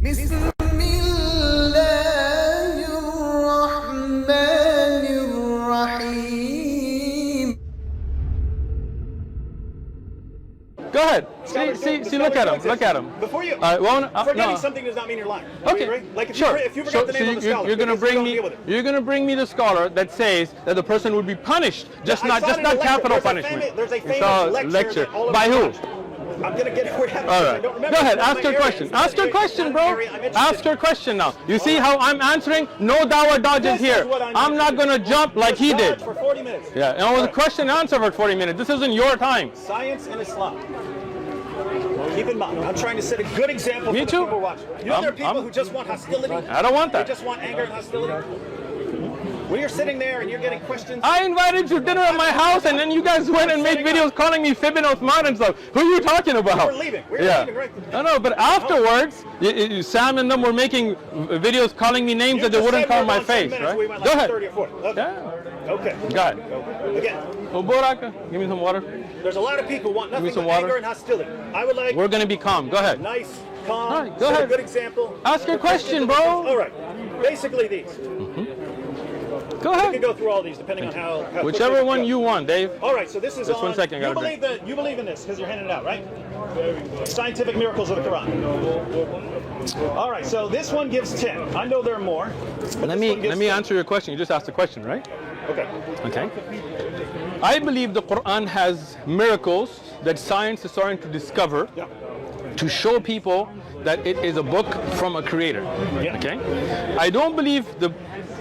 Go ahead. See, look at him. Look at him. Before you, forgetting no. something does not mean you're lying. Okay. Like if sure. if you forgot the name of the scholar, you're gonna bring me the scholar that says that the person would be punished, just not capital punishment. There's a famous lecture. By who? I'm gonna get it. All right. Go ahead. Ask your question. Ask your question, bro. Ask your question now. You see how I'm answering? No dawah dodges here. I'm not gonna jump like he did. For 40 minutes. Yeah. And it was a question and answer for 40 minutes. This isn't your time. Science and Islam. Keep in mind, I'm trying to set a good example for the too. people watching. You know, there are people who just want hostility. I don't want that. They just want anger and hostility. When you're sitting there and you're getting questions. I invited you to dinner at my house, and then you guys went and made videos calling me Fibin Uthman and stuff. Who are you talking about? We're leaving. We're leaving right now. No, but afterwards, Sam and them were making videos calling me names that they wouldn't call my face, right? We went Go like ahead. 30 or 40. Okay. Yeah. Okay. Go ahead. Again. Give me some water. There's a lot of people who want nothing but water. anger and hostility. I would like. We're gonna be calm. Go ahead. Nice, calm. All right, go ahead. A good example. Ask your question, bro. All right. Basically these. Go ahead. We can go through all these depending on how whichever one you want, Dave. All right. So this is just on. 1 second. You believe in this because you're handing it out, right? Scientific miracles of the Quran. All right. So this one gives 10. I know there are more. Let me answer your question. You just asked the question, right? Okay. Okay. I believe the Quran has miracles that science is starting to discover to show people that it is a book from a creator. Yeah. Okay. I don't believe the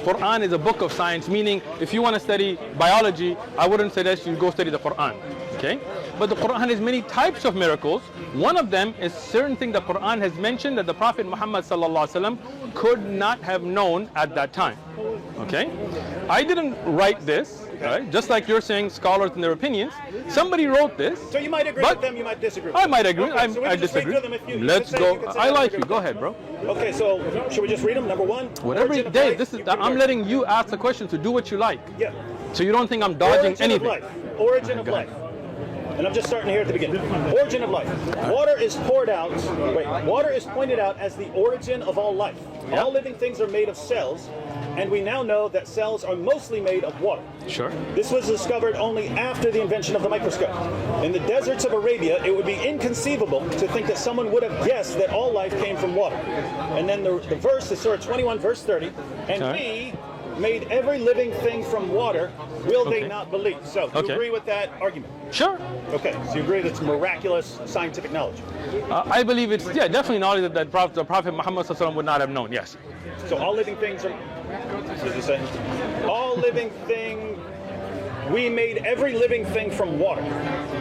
Quran is a book of science, meaning if you want to study biology, I wouldn't suggest you go study the Quran. Okay. But the Quran has many types of miracles. One of them is certain thing the Quran has mentioned that the Prophet Muhammad ﷺ could not have known at that time. Okay. I didn't write this. Right? Just like you're saying, scholars and their opinions. Somebody wrote this. So you might agree with them, you might disagree with them. I might agree. Okay, so I disagree. Let's go. I like you. Go ahead, bro. Okay, so should we just read them? Number one. Whatever, Dave. I'm letting you ask the question to do what you like. Yeah. So you don't think I'm dodging anything. Origin of life. And I'm just starting here at the beginning. Origin of life. Water is poured out. Water is pointed out as the origin of all life. Yep. All living things are made of cells, and we now know that cells are mostly made of water. Sure. This was discovered only after the invention of the microscope. In the deserts of Arabia, it would be inconceivable to think that someone would have guessed that all life came from water. And then the verse is Surah 21, verse 30, and we made every living thing from water, will they not believe? So, do you agree with that argument? Sure. Okay, so you agree that's miraculous scientific knowledge? I believe it's, definitely knowledge that the Prophet Muhammad ﷺ would not have known, yes. So all living things are, what did you say? All living thing, we made every living thing from water.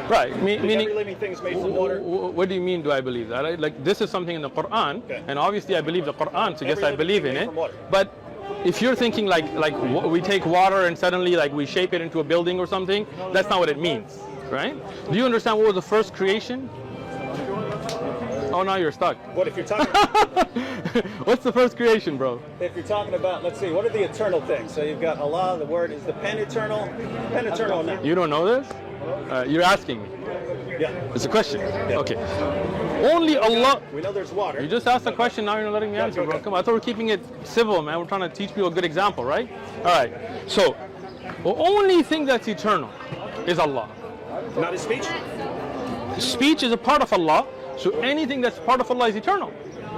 Right, meaning every living thing is made from water. What do you mean, do I believe that? Like, this is something in the Quran, and obviously I believe the Quran, so yes, I believe in it. But if you're thinking like we take water and suddenly like we shape it into a building or something, that's not what it means, right? Do you understand what was the first creation? Oh, now you're stuck. What if you're talking What's the first creation, bro? If you're talking about, let's see, what are the eternal things? So you've got Allah, the word is the pen eternal now. You don't know this? You're asking me. Yeah. It's a question. Yeah. Okay. Only Allah. We know there's water. You just asked a question, now you're not letting me answer, bro. Come on, I thought we're keeping it civil, man. We're trying to teach people a good example, right? All right. So, the only thing that's eternal is Allah. Not his speech? Speech is a part of Allah, so anything that's part of Allah is eternal,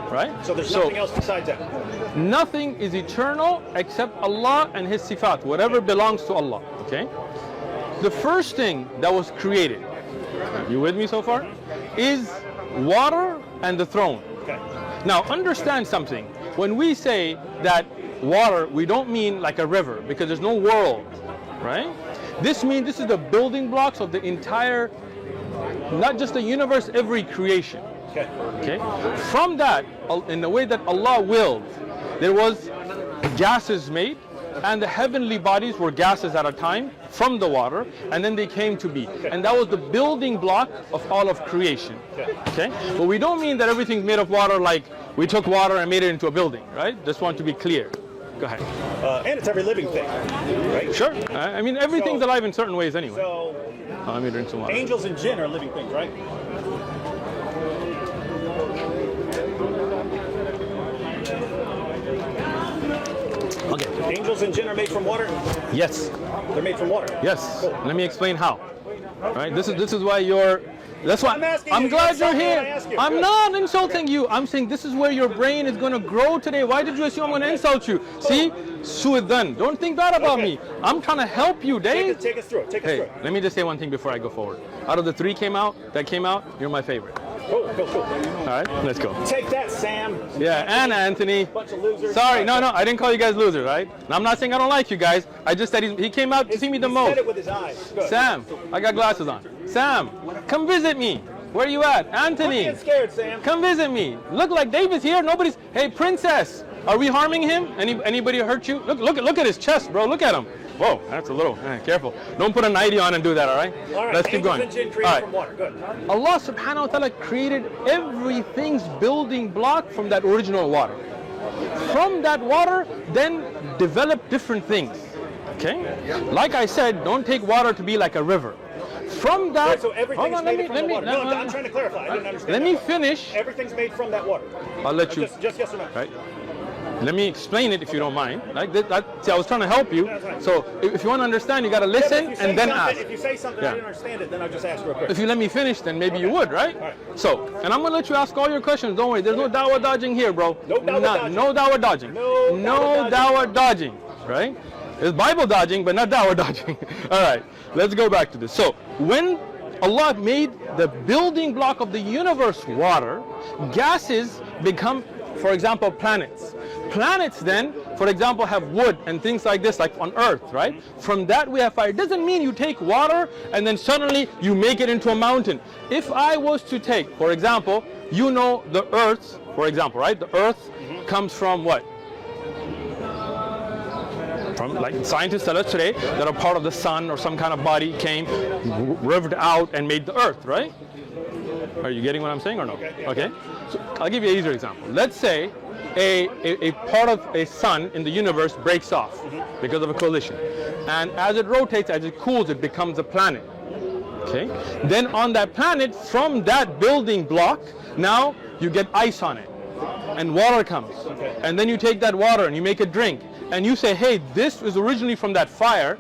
right? So there's nothing else besides that? Nothing is eternal except Allah and His sifat, whatever belongs to Allah, okay? The first thing that was created, you with me so far, is water and the throne. Okay. Now understand something. When we say that water, we don't mean like a river, because there's no world, right? This means this is the building blocks of the entire, not just the universe, every creation. Okay. Okay. From that, in the way that Allah willed, there was gases made, and the heavenly bodies were gases at a time from the water, and then they came to be. And that was the building block of all of creation. Okay? But we don't mean that everything's made of water like we took water and made it into a building, right? Just want to be clear. Go ahead. And it's every living thing, right? Sure. I mean, everything's alive in certain ways anyway. So, let me drink some water. Angels and jinn are living things, right? angels and jinn are made from water? Yes. They're made from water. Yes. Cool. Let me explain how. All right. This is why you're. That's why I'm glad you're here. I'm not insulting you. I'm saying this is where your brain is going to grow today. Why did you assume I'm going to insult you? See, suidan. Don't think bad about me. I'm trying to help you, Dave. Take us through it. Take us through it. Let me just say one thing before I go forward. Out of the three that came out, you're my favorite. Cool. All right, let's go. Take that, Sam. Yeah, and Anthony. Bunch of losers. Sorry, no, I didn't call you guys losers, right? And I'm not saying I don't like you guys. I just said he came out to see me the most. He said it with his eyes. Good. Sam, I got glasses on. Sam, come visit me. Where you at? Anthony. Don't get scared, Sam. Come visit me. Look, like David's here. Nobody's. Hey, princess. Are we harming him? Anybody hurt you? Look at his chest, bro. Look at him. Whoa, that's a little. Careful. Don't put a nightie on and do that. All right. All right. Let's keep going. And jinn created from water. Good. Allah Subhanahu wa Taala created everything's building block from that original water. From that water, then develop different things. Okay. Like I said, don't take water to be like a river. From that, so everything's made from the water. No, I'm trying to clarify. I didn't understand. Let me finish. Everything's made from that water. I'll let you. Just yes or no. Right. Let me explain it if you don't mind. Like see, I was trying to help you. So if you want to understand, you got to listen and then ask. If you say something I didn't understand it, then I'll just ask real quick. If you let me finish, then maybe you would, right? All right? So, and I'm going to let you ask all your questions. Don't worry. There's no dawah dodging here, bro. No dawah dodging. No dawah dodging. No dawah dodging. Right? It's Bible dodging, but not dawah dodging. All right. Let's go back to this. So, when Allah made the building block of the universe water, gases become, for example, planets. Planets then, for example, have wood and things like this, like on Earth, right? From that we have fire. It doesn't mean you take water and then suddenly you make it into a mountain. If I was to take, for example, you know the Earth, for example, right? The Earth comes from what? From, like scientists tell us today, that a part of the sun or some kind of body came, rived out and made the Earth, right? Are you getting what I'm saying or no? Okay. So I'll give you an easier example. Let's say a part of a sun in the universe breaks off because of a collision. And as it rotates, as it cools, it becomes a planet. Okay? Then on that planet, from that building block, now you get ice on it. And water comes. And then you take that water and you make a drink. And you say, hey, this is originally from that fire.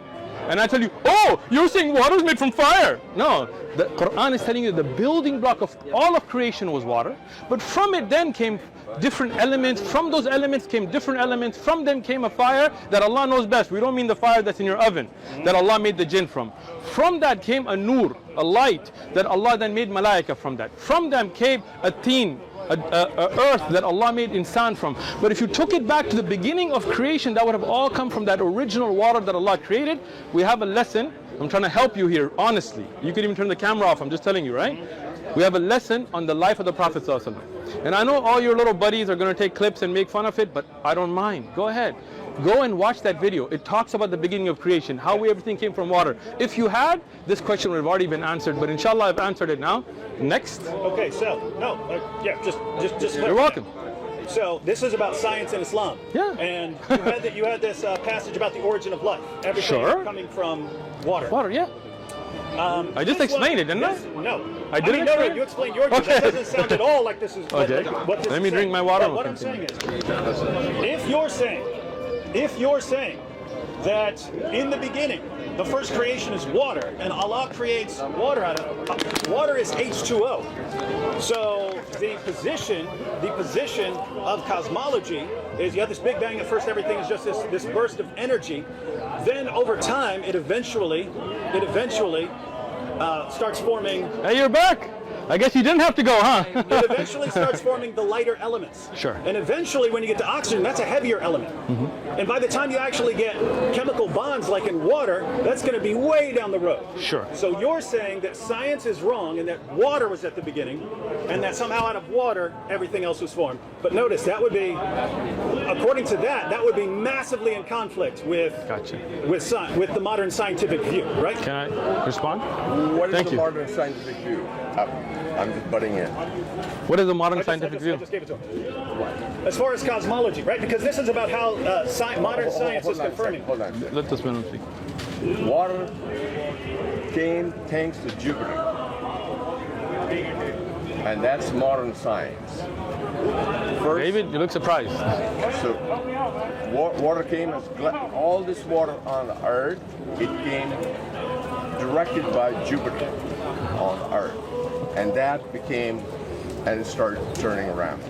And I tell you, oh, you're saying water is made from fire. No, the Quran is telling you the building block of all of creation was water. But from it then came different elements. From those elements came different elements. From them came a fire that Allah knows best. We don't mean the fire that's in your oven that Allah made the jinn from. From that came a nur, a light that Allah then made malaika from that. From them came a teen, a earth that Allah made insan from. But if you took it back to the beginning of creation, that would have all come from that original water that Allah created. We have a lesson. I'm trying to help you here, honestly. You can even turn the camera off. I'm just telling you, right? We have a lesson on the life of the Prophet ﷺ. And I know all your little buddies are going to take clips and make fun of it, but I don't mind. Go ahead. Go and watch that video. It talks about the beginning of creation, how everything came from water. If you had, this question would have already been answered, but inshallah I've answered it now. Next. Okay, so, just You're welcome. So this is about science in Islam. Yeah. And you had this passage about the origin of life. Everything coming from water. Water, yeah. I just explained it, didn't I? No. I didn't explain it? You explained yours. Okay. That doesn't sound at all like this is okay. what this Let me is drink my water. What I'm saying is, if you're saying that in the beginning, the first creation is water, and Allah creates water out of water is H2O. So the position of cosmology is you have this Big Bang. At first, everything is just this burst of energy. Then over time, it eventually starts forming. Hey, you're back. I guess you didn't have to go, huh? It eventually starts forming the lighter elements. Sure. And eventually, when you get to oxygen, that's a heavier element. And by the time you actually get chemical bonds like in water, that's going to be way down the road. Sure. So you're saying that science is wrong and that water was at the beginning, and that somehow out of water, everything else was formed. But notice, that would be, according to that would be massively in conflict with with the modern scientific view, right? Can I respond? What is the modern scientific view? I'm just butting in. What is the modern scientific view? I just gave it to him. As far as cosmology, right? Because this is about how modern science is confirming. Hold on a second. Let this man speak. Water came thanks to Jupiter. And that's modern science. First, David, you look surprised. so water came as all this water on Earth. It came directed by Jupiter on Earth, and that became, and it started turning around.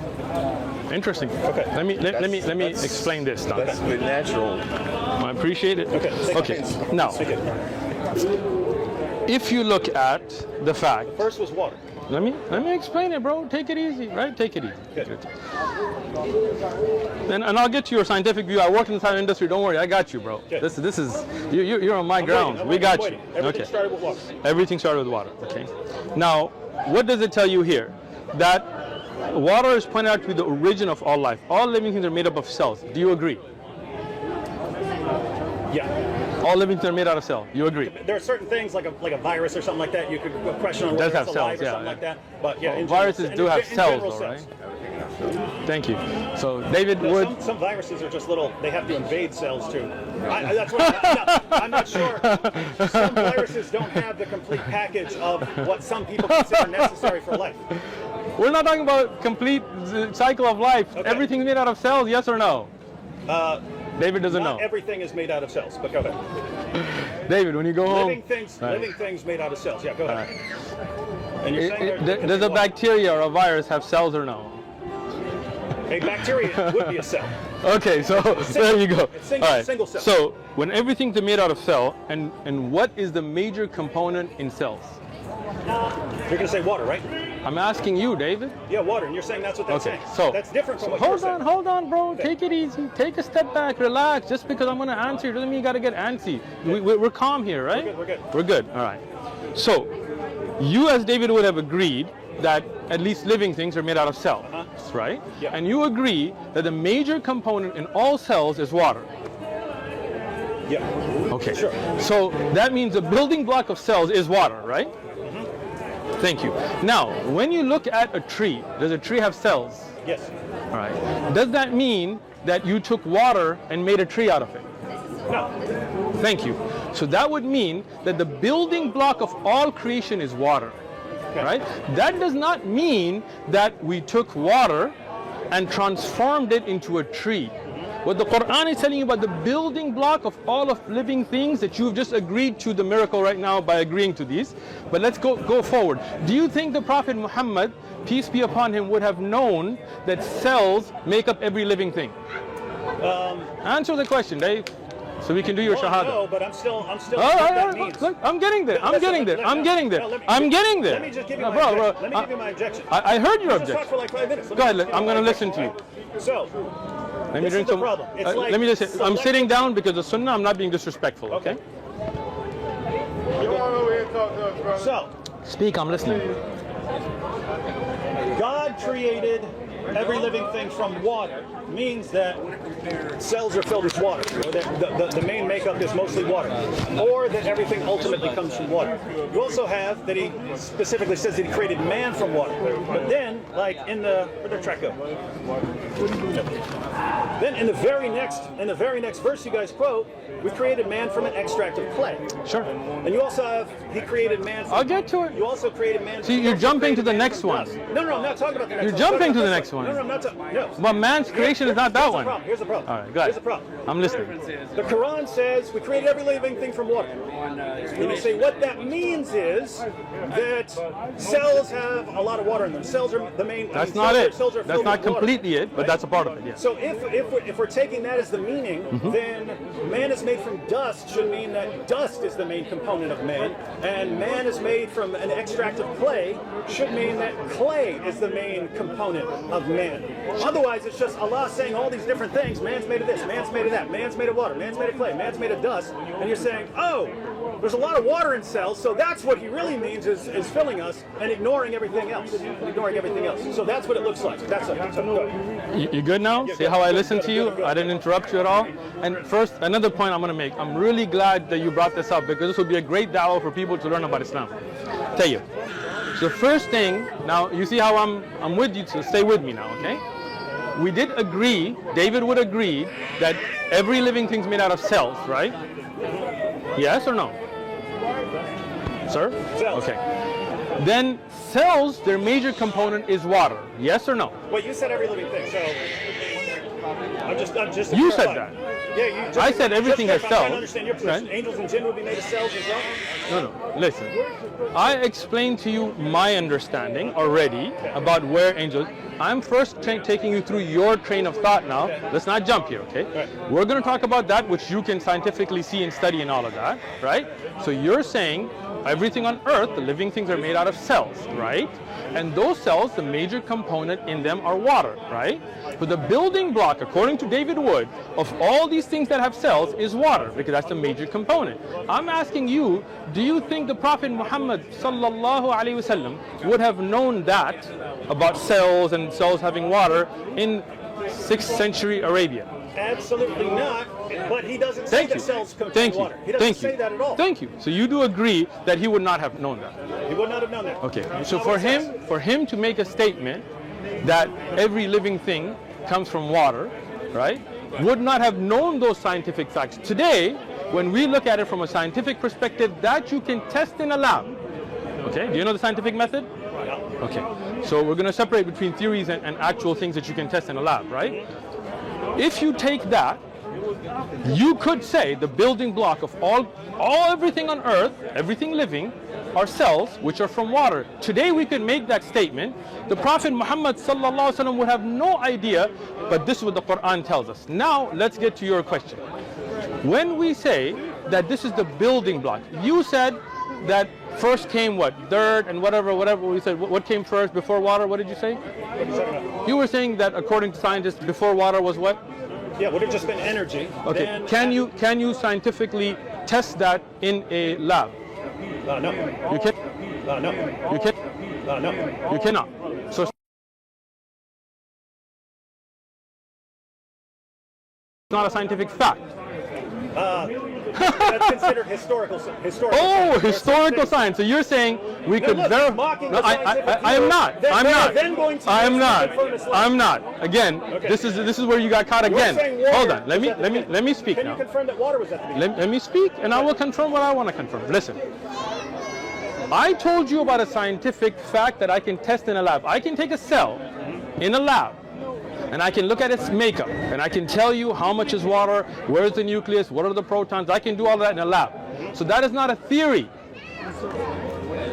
Interesting. Okay. Let me explain this. Now. That's the natural. I appreciate it. Okay. Now, if you look at the fact. First was water. Let me explain it, bro. Take it easy, right? Take it easy. Good. And I'll get to your scientific view. I work in the science industry. Don't worry, I got you, bro. Good. This is you're on my ground. We got you. Everything started with water. Everything started with water. Okay. Now, what does it tell you here? That water is pointed out to be the origin of all life. All living things are made up of cells. Do you agree? Yeah. All living things are made out of cells. You agree? There are certain things like a virus or something like that. You could question on It whether does it's have alive cells, or yeah, something yeah. like that. But yeah, in Viruses general, do have in cells, general, though, cells. right? Thank you. So David No, would. some viruses are just little. They have to invade cells too. That's what I'm not sure. Some viruses don't have the complete package of what some people consider necessary for life. We're not talking about complete cycle of life. Okay. Everything's made out of cells, yes or no? David doesn't Not know. everything is made out of cells, but go ahead. David, when you go home, Living things made out of cells. Yeah, go ahead. And you're saying does a bacteria or a virus have cells or no? a bacteria would be a cell. Okay, so there you go. It's single cell. So when everything's made out of cell, and what is the major component in cells? You're going to say water, right? I'm asking you, David. Yeah, water, and you're saying that's what that's Okay, saying. so That's different from what you're saying. Hold on, bro. Take it easy. Take a step back. Relax. Just because I'm going to answer you doesn't mean you got to get antsy. We're calm here, right? We're good. We're good. All right. So you, as David, would have agreed that at least living things are made out of cells, right? Yeah. And you agree that the major component in all cells is water. Yeah. Okay. Sure. So that means the building block of cells is water, right? Thank you. Now, when you look at a tree, does a tree have cells? Yes. All right. Does that mean that you took water and made a tree out of it? No. Thank you. So that would mean that the building block of all creation is water, right? That does not mean that we took water and transformed it into a tree. What the Quran is telling you about the building block of all of living things, that you've just agreed to the miracle right now by agreeing to these. But let's go forward. Do you think the Prophet Muhammad, peace be upon him, would have known that cells make up every living thing? Answer the question, Dave, so we can do your shahada. No, but I'm still All what right, that means. look, I'm getting there. I'm getting there. Let me just give you my objection. Let me give you my objection. I heard your Just talk objection. for like 5 minutes. Go ahead. I'm going to listen to you. So, Let me this drink is the some. problem. It's like let me just say, I'm selective- sitting down because of Sunnah. I'm not being disrespectful. Okay. Come on over here and talk to us, brother. So, Speak. I'm listening. God created every living thing from water. Means that cells are filled with water, or that the main makeup is mostly water, or that everything ultimately comes from water. You also have that he specifically says that he created man from water. But then, like in the where'd the track go? Then in the very next verse you guys quote, we created man from an extract of clay. Sure. And you also have he created man from, I'll get to it. You also created man. See, you're jumping to the next one. No, I'm not talking about the next You're one. jumping to the I'm next talking one. about this No, I'm not talking. No. But man's creation is not that one. Here's the problem. All right, go ahead. Here's the problem. I'm listening. The Quran says we created every living thing from water. And you say what that means is that cells have a lot of water in them. Cells are the main. That's not it. Cells are That's filled not with water, completely it, but right? that's a part of it. Yes. So if we're taking that as the meaning, then man is made from dust should mean that dust is the main component of man, and man is made from an extract of clay should mean that clay is the main component of man. Otherwise, it's just Allah saying all these different things. Man's made of this, man's made of that, man's made of water, man's made of clay, man's made of dust, and you're saying, oh, there's a lot of water in cells, so that's what he really means is filling us and ignoring everything else. So that's what it looks like. That's it. Go ahead. You good now? See how I listened to you? I didn't interrupt you at all. And first, another point I'm going to make. I'm really glad that you brought this up because this will be a great dawah for people to learn about Islam. Tell you. So the first thing, now you see how I'm with you, so stay with me now, okay? We did agree, David would agree, that every living thing's made out of cells, right? Yes or no? Sir? Cells. Okay. then cells, their major component is water. Yes or no? Well, you said every living thing, so I'm just. You said that. Yeah, you. Just, I said everything has I'm trying cells. to understand your position. Right? Angels and jinn would be made of cells as well. No. Listen. I explained to you my understanding already about where angels. I'm first taking you through your train of thought now. Let's not jump here, okay? Right. We're going to talk about that which you can scientifically see and study and all of that, right? So you're saying everything on earth, the living things are made out of cells, right? And those cells, the major component in them are water, right? So the building block, according to David Wood, of all these things that have cells is water, because that's the major component. I'm asking you, do you think the Prophet Muhammad sallallahu alaihi wasallam would have known that about cells and cells having water in 6th century Arabia? Absolutely not. But he doesn't say that cells contain water. He doesn't say that at all. Thank you. So you do agree that he would not have known that? He would not have known that. Okay. So for him to make a statement that every living thing comes from water, right, would not have known those scientific facts. Today, when we look at it from a scientific perspective, that you can test in a lab. Okay. Do you know the scientific method? Okay. So we're going to separate between theories and actual things that you can test in a lab, right? If you take that, you could say the building block of everything on earth, everything living, are cells which are from water. Today we could make that statement. The Prophet Muhammad sallallahu alaihi wasallam would have no idea, but this is what the Quran tells us. Now let's get to your question. When we say that this is the building block, you said that first came what? Dirt and whatever we said. What came first before water? What did you say? You were saying that according to scientists, before water was what? Yeah, would have just been energy. Okay. Can you scientifically test that in a lab? No. You can. No. You can. No. You cannot. So it's not a scientific fact. That's considered historical. Oh, historical science. So you're saying we could verify? No, I am not. I'm not. Again, okay. This is where you got caught again. Hold on. Let me speak now. Can you confirm that water was at the beginning? Let me speak, and I will confirm what I want to confirm. Listen. I told you about a scientific fact that I can test in a lab. I can take a cell in a lab, and I can look at its makeup, and I can tell you how much is water, where's the nucleus, what are the protons. I can do all that in a lab. So that is not a theory.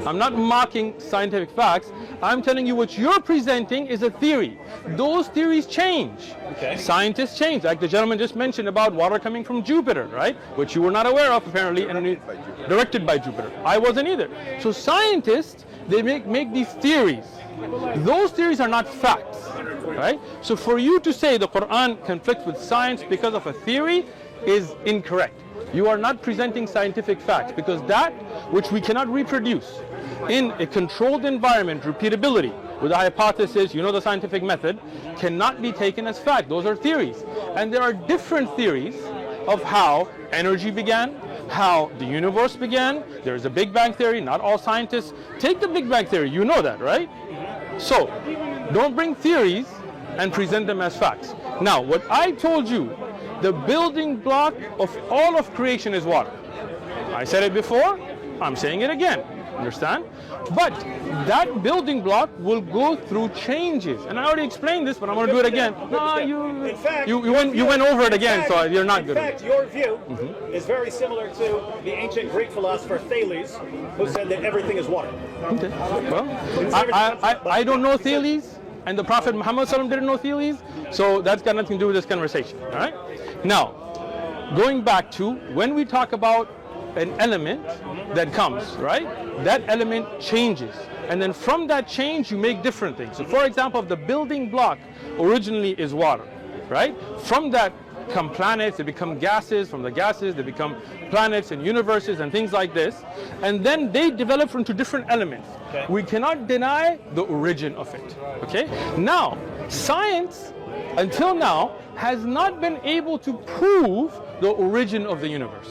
I'm not mocking scientific facts. I'm telling you what you're presenting is a theory. Those theories change. Okay. Scientists change, like the gentleman just mentioned about water coming from Jupiter, right? Which you were not aware of apparently. Directed by Jupiter. I wasn't either. So scientists, they make these theories. Those theories are not facts, right? So for you to say the Quran conflicts with science because of a theory is incorrect. You are not presenting scientific facts, because that which we cannot reproduce in a controlled environment, repeatability, with a hypothesis, you know the scientific method, cannot be taken as fact. Those are theories. And there are different theories of how energy began, how the universe began. There's a Big Bang theory. Not all scientists take the Big Bang theory. You know that, right? So don't bring theories and present them as facts. Now, what I told you, the building block of all of creation is water. I said it before, I'm saying it again. Understand? But that building block will go through changes. And I already explained this, but I'm going to do it again. No, you went over it again, so you're not good. In fact, your view is very similar to the ancient Greek philosopher Thales, who said that everything is water. Okay. Well, I don't know Thales, and the Prophet Muhammad didn't know Thales, so that's got nothing to do with this conversation. All right? Now, going back to when we talk about an element that comes, right? That element changes. And then from that change, you make different things. So for example, if the building block originally is water, right? From that come planets, they become gases. From the gases, they become planets and universes and things like this. And then they develop into different elements. Okay. We cannot deny the origin of it. Okay? Now, science, until now, has not been able to prove the origin of the universe.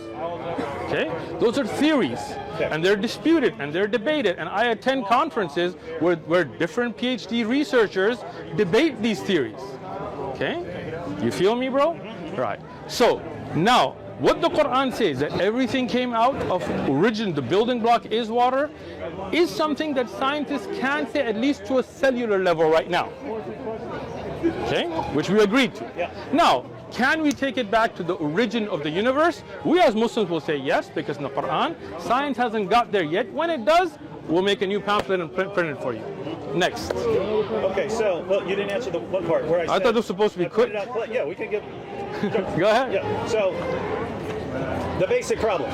Okay? Those are theories, and they're disputed and they're debated. And I attend conferences where different PhD researchers debate these theories. Okay? You feel me, bro? Right. So now what the Quran says, that everything came out of origin, the building block is water, is something that scientists can say at least to a cellular level right now. Okay, which we agreed to. Yeah. Now, can we take it back to the origin of the universe? We as Muslims will say yes, because in the Quran, science hasn't got there yet. When it does, we'll make a new pamphlet and print it for you. Next. Okay, so, well, you didn't answer the one part where I said... I thought it was supposed to be quick. Yeah, we can give... Go ahead. Yeah, so, the basic problem.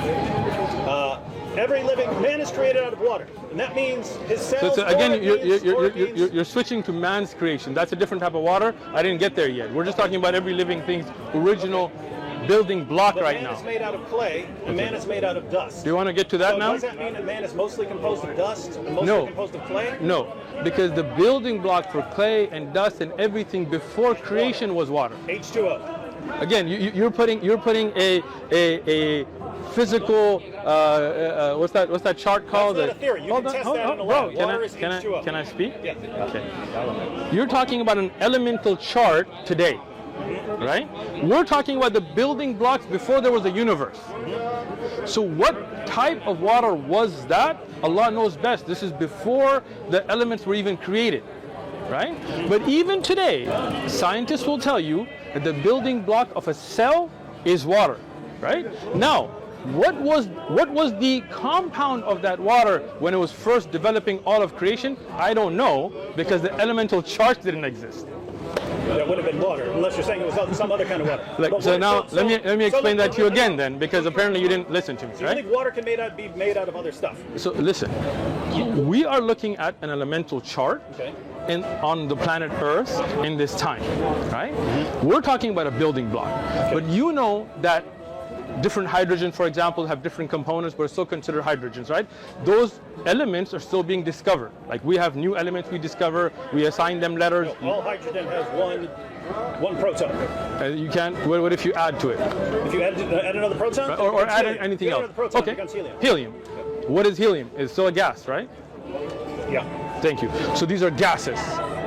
Every living man is created out of water, and that means his cells... So again, you're switching to man's creation. That's a different type of water. I didn't get there yet. We're just talking about every living thing's original building block right now. Man is made out of clay, and man is made out of dust. Do you want to get to that now? Does that mean that man is mostly composed of dust and mostly composed of clay? No, because the building block for clay and dust and everything before creation was water. H2O. Again, you're putting a physical what's that chart called? That's not a theory. You can test that in a lab. Water is H2O. Can I speak? Yeah. Okay. You're talking about an elemental chart today, right? We're talking about the building blocks before there was a universe. So what type of water was that? Allah knows best. This is before the elements were even created, right? But even today, scientists will tell you that the building block of a cell is water, right? Now, what was the compound of that water when it was first developing all of creation? I don't know, because the elemental charts didn't exist. That would have been water, unless you're saying it was some other kind of water. So now, let me explain that to you again then, because apparently you didn't listen to me, So you right? think water can be made out of other stuff? So listen, we are looking at an elemental chart Okay. on the planet Earth in this time, right? We're talking about a building block, but you know that different hydrogen, for example, have different components, but are still considered hydrogens, right? Those elements are still being discovered. Like we have new elements we discover, we assign them letters. All hydrogen has one proton. You can't. What if you add to it? If you add another proton, Right? Or add helium. anything If you add else? another proton, it Okay. becomes helium. Helium. What is helium? It's still a gas, right? Yeah. Thank you. So these are gases,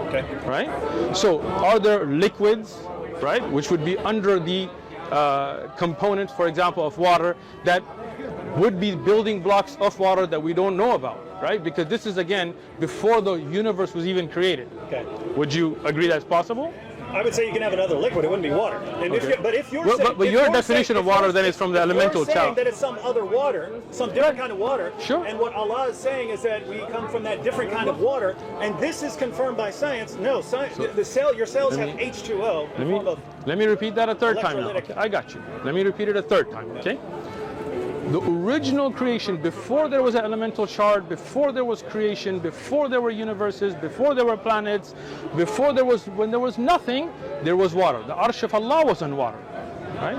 Okay. right? So are there liquids, right, which would be under the components, for example, of water, that would be building blocks of water that we don't know about, right? Because this is, again, before the universe was even created. Okay. Would you agree that's possible? I would say you can have another liquid. It wouldn't be water. And Okay. if you're But- saying, but if your you're definition saying- of water if then you're is from the saying- elemental if you're saying chart. that it's some other water, some different kind of water. Sure. And what Allah is saying is that we come from that different kind of water, and this is confirmed by science. No, your cells have H2O in the form of Let me repeat that a third time now. electrolytic. Okay, I got you. Let me repeat it a third time, okay? The original creation, before there was an elemental chart, before there was creation, before there were universes, before there were planets, when there was nothing, there was water. The Arsh of Allah was on water, right?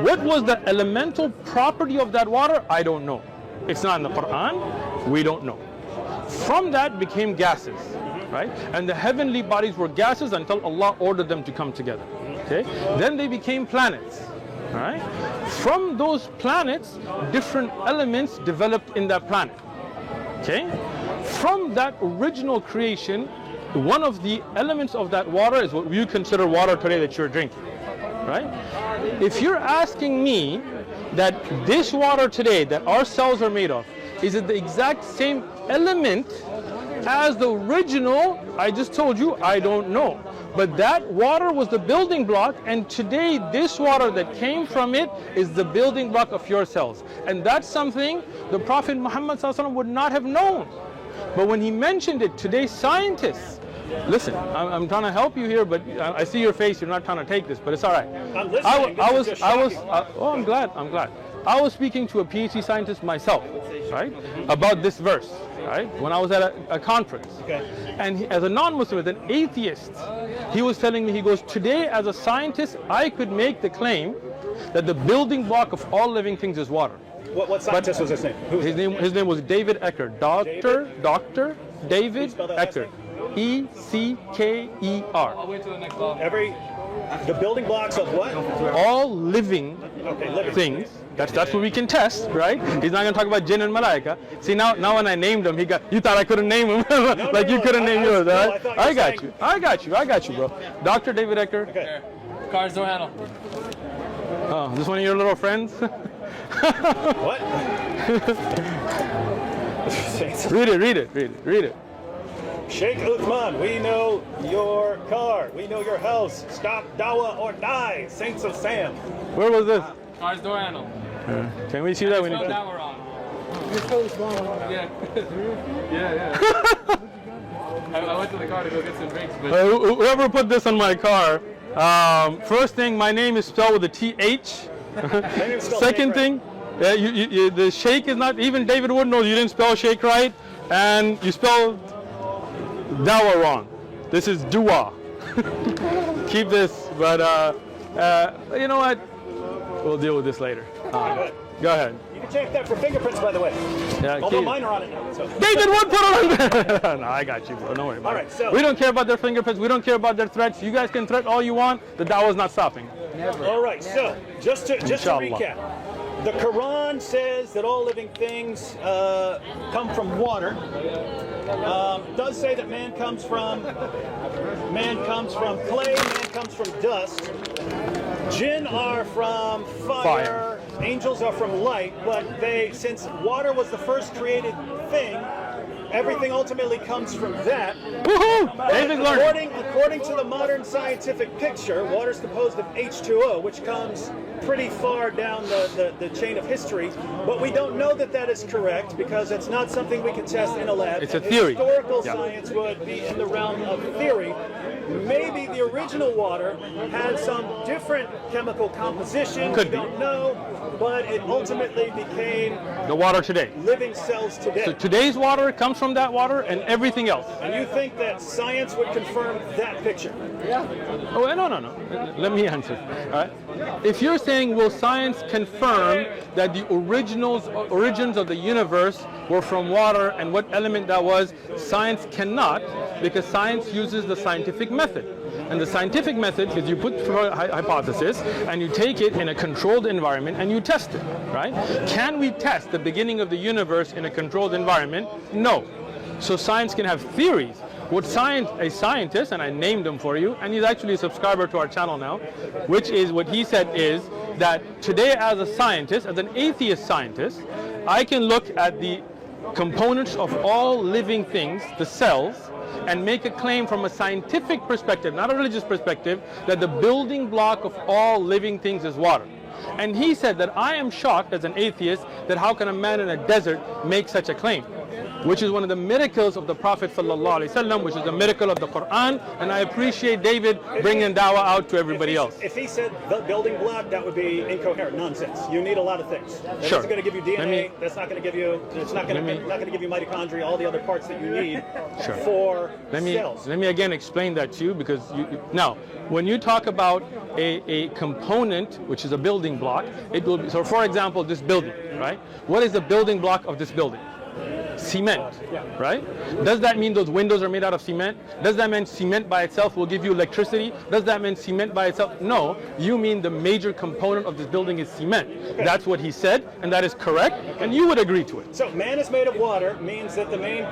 What was the elemental property of that water? I don't know. It's not in the Quran. We don't know. From that became gases, right? And the heavenly bodies were gases until Allah ordered them to come together, okay? Then they became planets. All right? From those planets, different elements developed in that planet. Okay? From that original creation, one of the elements of that water is what you consider water today that you're drinking. Right? If you're asking me that this water today that our cells are made of, is it the exact same element as the original, I just told you, I don't know. But that water was the building block, and today this water that came from it is the building block of your cells. And that's something the Prophet Muhammad ﷺ would not have known. But when he mentioned it, today's scientists, listen, I'm trying to help you here, but I see your face, you're not trying to take this, but it's all right. I'm listening. I'm glad. I was speaking to a PhD scientist myself, right, about this verse, right, when I was at a conference. Okay. And as a non-Muslim, as an atheist, he was telling me, he goes, today as a scientist, I could make the claim that the building block of all living things is water. What scientist was his name? Who was His name was David Ecker. Dr. David spell that last Ecker. E-C-K-E-R. I'll wait till the next level. The building blocks of what? All living things. That's what we can test, right? He's not going to talk about jinn and malaika. See, now when I named him, you thought I couldn't name him. Like you couldn't name yours, right? I got you, bro. Dr. David Ecker. Okay. Car's door handle. Oh, this one of your little friends? What? Read it. Sheikh Uthman, we know your car. We know your house. Stop dawah or die. Saints of Sam. Where was this? Car's door handle. Can we see that when you Spelled put? that we're on. Yeah. Yeah. I went to the car to go get some drinks, but Whoever put this on my car, first thing, my name is spelled with a TH. Second thing, the Sheikh is not, even David Wood knows you didn't spell Sheikh right, and you spelled Dawah wrong. This is Dua. Keep this, but you know what? We'll deal with this later. Go ahead. You can check that for fingerprints, by the way. Yeah, Although mine are on it now. So. David Wood put it on. No, I got you, bro. Don't worry about All right, it. so We don't care about their fingerprints. We don't care about their threats. You guys can threat all you want. The Dawah's not stopping. all right, so just to Inshallah. recap, the Quran says that all living things come from water. It does say that man comes from clay, man comes from dust. Jinn are from fire. Angels are from light, but since water was the first created thing, everything ultimately comes from that. Woohoo! David learned. According to the modern scientific picture, water is composed of H2O, which comes pretty far down the chain of history, but we don't know that is correct because it's not something we can test in a lab. It's a theory. Historical science would be in the realm of theory. Maybe the original water had some different chemical composition. Could we be. don't know, but it ultimately became The water today. living cells today. So today's water comes from that water and everything else. And you think that science would confirm that picture? Oh, no. Let me answer. All right. If you're saying, will science confirm that the origins of the universe were from water and what element that was, science cannot, because science uses the scientific method. And the scientific method is you put a hypothesis and you take it in a controlled environment and you test it, right? Can we test the beginning of the universe in a controlled environment? No. So science can have theories. What a scientist, and I named him for you, and he's actually a subscriber to our channel now, which is what he said is that today as a scientist, as an atheist scientist, I can look at the components of all living things, the cells, and make a claim from a scientific perspective, not a religious perspective, that the building block of all living things is water. And he said that I am shocked as an atheist that how can a man in a desert make such a claim? Which is one of the miracles of the Prophet ﷺ, which is the miracle of the Quran, and I appreciate David bringing dawah out to everybody else. If he said the building block, that would be incoherent nonsense. You need a lot of things. That's Sure. going to give you DNA. That's not going to give you. It's not going to give you mitochondria. All the other parts that you need for cells. Let me again explain that to you, because now when you talk about a component, which is a building block, it will be, so for example, this building, right? What is the building block of this building? Cement, right? Does that mean those windows are made out of cement? Does that mean cement by itself will give you electricity? Does that mean cement by itself? No, you mean the major component of this building is cement. That's what he said, and that is correct, and you would agree to it. So man is made of water means that the main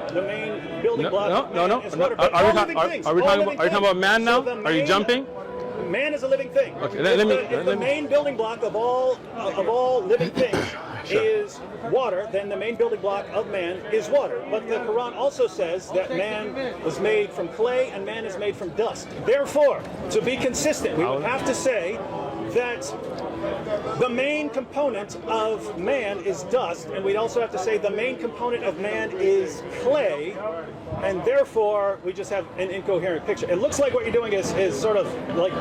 building block is water. But Are we talking about man now? Are you jumping? Man is a living thing. Okay, If the main building block of all living things is water, then the main building block of man is water. But the Quran also says that man was made from clay and man is made from dust. Therefore, to be consistent, we would have to say that the main component of man is dust, and we'd also have to say the main component of man is clay, and therefore we just have an incoherent picture. It looks like what you're doing is sort of like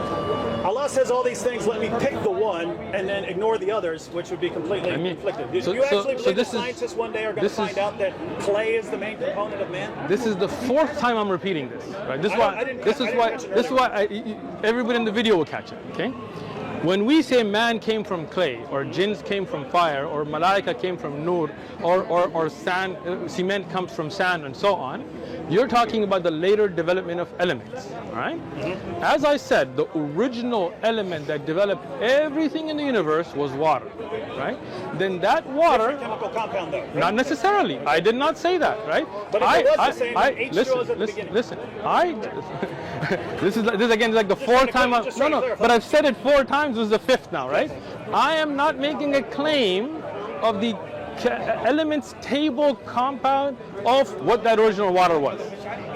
Allah says all these things, let me pick the one and then ignore the others, which would be completely conflicted. Do you actually believe that scientists one day are going to find out that clay is the main component of man? This is the fourth time I'm repeating this. Right? This is why everybody in the video will catch it. Okay. When we say man came from clay, or jinns came from fire, or malaika came from nur, or sand, cement comes from sand, and so on, you're talking about the later development of elements, all right? As I said, the original element that developed everything in the universe was water, right? Then that water... Different chemical compound though, right? Not necessarily. I did not say that, right? But if it was the same, H2O at the beginning. Listen, this is again like the fourth time. But I've said it 4 times. This is the 5th now, right? I am not making a claim of the elements table compound of what that original water was.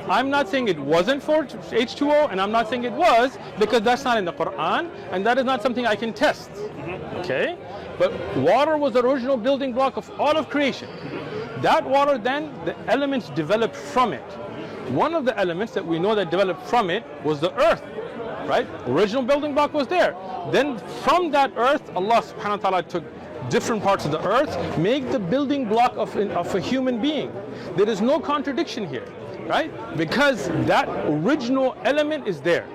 I'm not saying it wasn't for H2O, and I'm not saying it was, because that's not in the Quran, and that is not something I can test. Okay? But water was the original building block of all of creation. That water, then, the elements developed from it. One of the elements that we know that developed from it was the earth, right? Original building block was there. Then from that earth, Allah subhanahu wa ta'ala took different parts of the earth, make the building block of a human being. There is no contradiction here, right? Because that original element is there.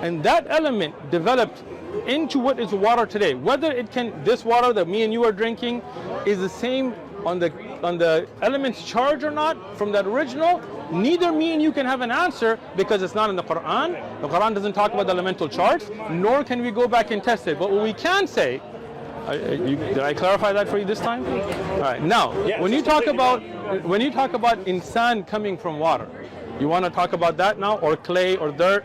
And that element developed into what is water today. Whether it can, this water that me and you are drinking is the same on the element's charge or not from that original, neither me and you can have an answer because it's not in the Quran. The Quran doesn't talk about the elemental charge, nor can we go back and test it. But what we can say, did I clarify that for you this time? All right. Now, when you talk about insan coming from water, you want to talk about that now, or clay or dirt?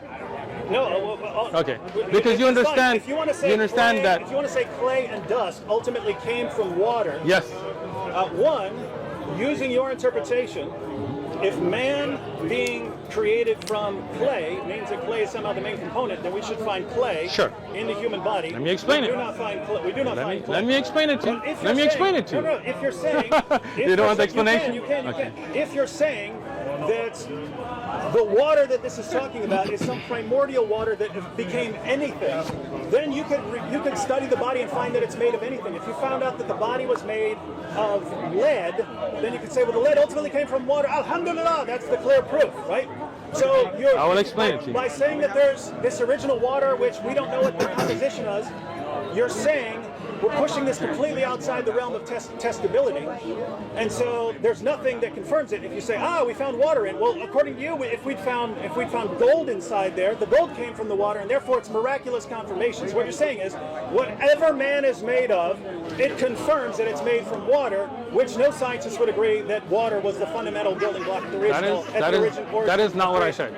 No. Okay. Because you understand. If you want to say you understand clay, that. If you want to say clay and dust ultimately came from water. Yes. One, using your interpretation, if man being created from clay means that clay is somehow the main component, then we should find clay in the human body. Let me explain it. We do not find clay. Let me explain it to you. Let me explain it to you. No, if you're saying... You don't want the explanation? You can. If you're saying that the water that this is talking about is some primordial water that became anything, then you could study the body and find that it's made of anything. If you found out that the body was made of lead, then you could say, well, the lead ultimately came from water. Alhamdulillah, that's the clear proof, right? So I will explain it to you. By saying that there's this original water, which we don't know what the composition is, you're saying we're pushing this completely outside the realm of testability, and so there's nothing that confirms it. If you say, we found water in, well, according to you, if we'd found gold inside there, the gold came from the water, and therefore it's miraculous confirmation. So what you're saying is, whatever man is made of, it confirms that it's made from water, which no scientist would agree that water was the fundamental building block of the original. That is not what I said.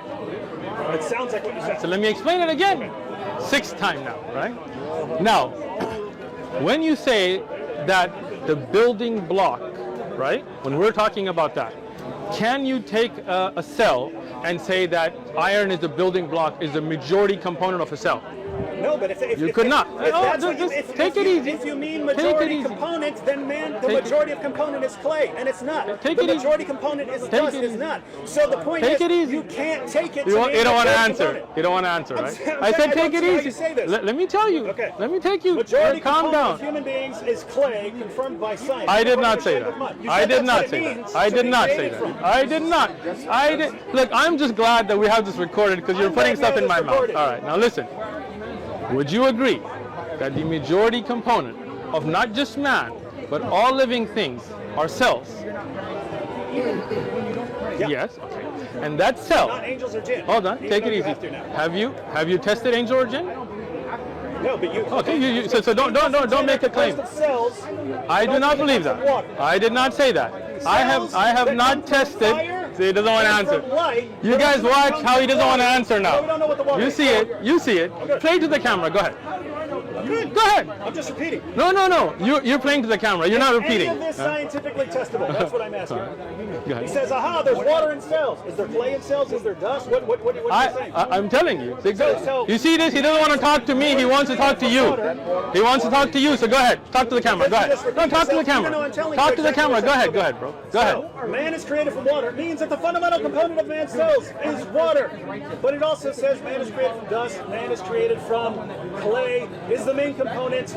It sounds like what you said. So let me explain it again. Sixth time now, right? Now, when you say that the building block, right? When we're talking about that, can you take a cell and say that iron is the building block, is the majority component of a cell? No, but if you could not. Take it easy. If you mean majority component, then the majority of component is clay, and it's not. The majority component is dust, is not. So the point is, you can't take it. You don't want to answer. You don't want to answer, right? I said take it easy. Let me tell you. Okay. Let me take you. Majority calm component down. of human beings is clay, confirmed by science. I did not say that. I did not say that. I did not say that. I did not. Look, I'm just glad that we have this recorded because you're putting stuff in my mouth. All right, now listen. Would you agree that the majority component of not just man, but all living things are cells? Yeah. Yes. Okay. And that cell. Not angels or jinn. Hold on. Take it easy. Have you tested angel or jinn? No, but you. Okay. So don't make a claim. I do not believe that. I did not say that. I have not tested. See, he doesn't want to answer. You guys watch how he doesn't want to answer now. You see it. You see it. Play to the camera. Go ahead. Go ahead. I'm just repeating. No. You're playing to the camera. You're not repeating. Any of this scientifically testable? That's what I'm asking. Go ahead. He says, there's water in cells. Is there clay in cells? Is there dust? What are you saying? I'm telling you. You see this? He doesn't want to talk to me. He wants to talk to you. He wants to talk to you. So go ahead. Talk to the camera. Go ahead. No, talk to the camera. Talk to the camera. Go ahead, bro. Go ahead. Man is created from water. It means that the fundamental component of man's cells is water. But it also says man is created from dust. Man is created from clay. Is the main component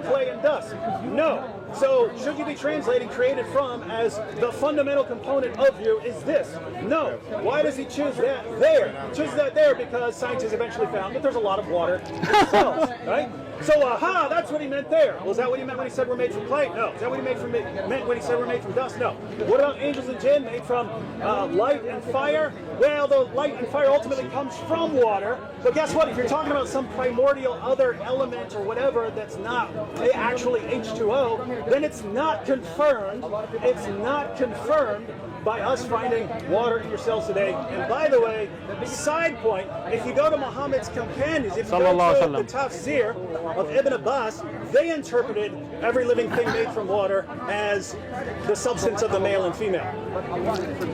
clay and dust? No. So should you be translating created from as the fundamental component of you is this? No. Why does he choose that there? He chooses that there because scientists eventually found that there's a lot of water in cells, right? So, that's what he meant there. Well, is that what he meant when he said we're made from clay? No. Is that what he meant when he said we're made from dust? No. What about angels and jinn made from light and fire? Well, the light and fire ultimately comes from water. But guess what? If you're talking about some primordial other element or whatever that's not actually H2O, then it's not confirmed. It's not confirmed by us finding water in your cells today. And by the way, side point, if you go to Muhammad's companions, if you go to the tafsir of Ibn Abbas, they interpreted every living thing made from water as the substance of the male and female.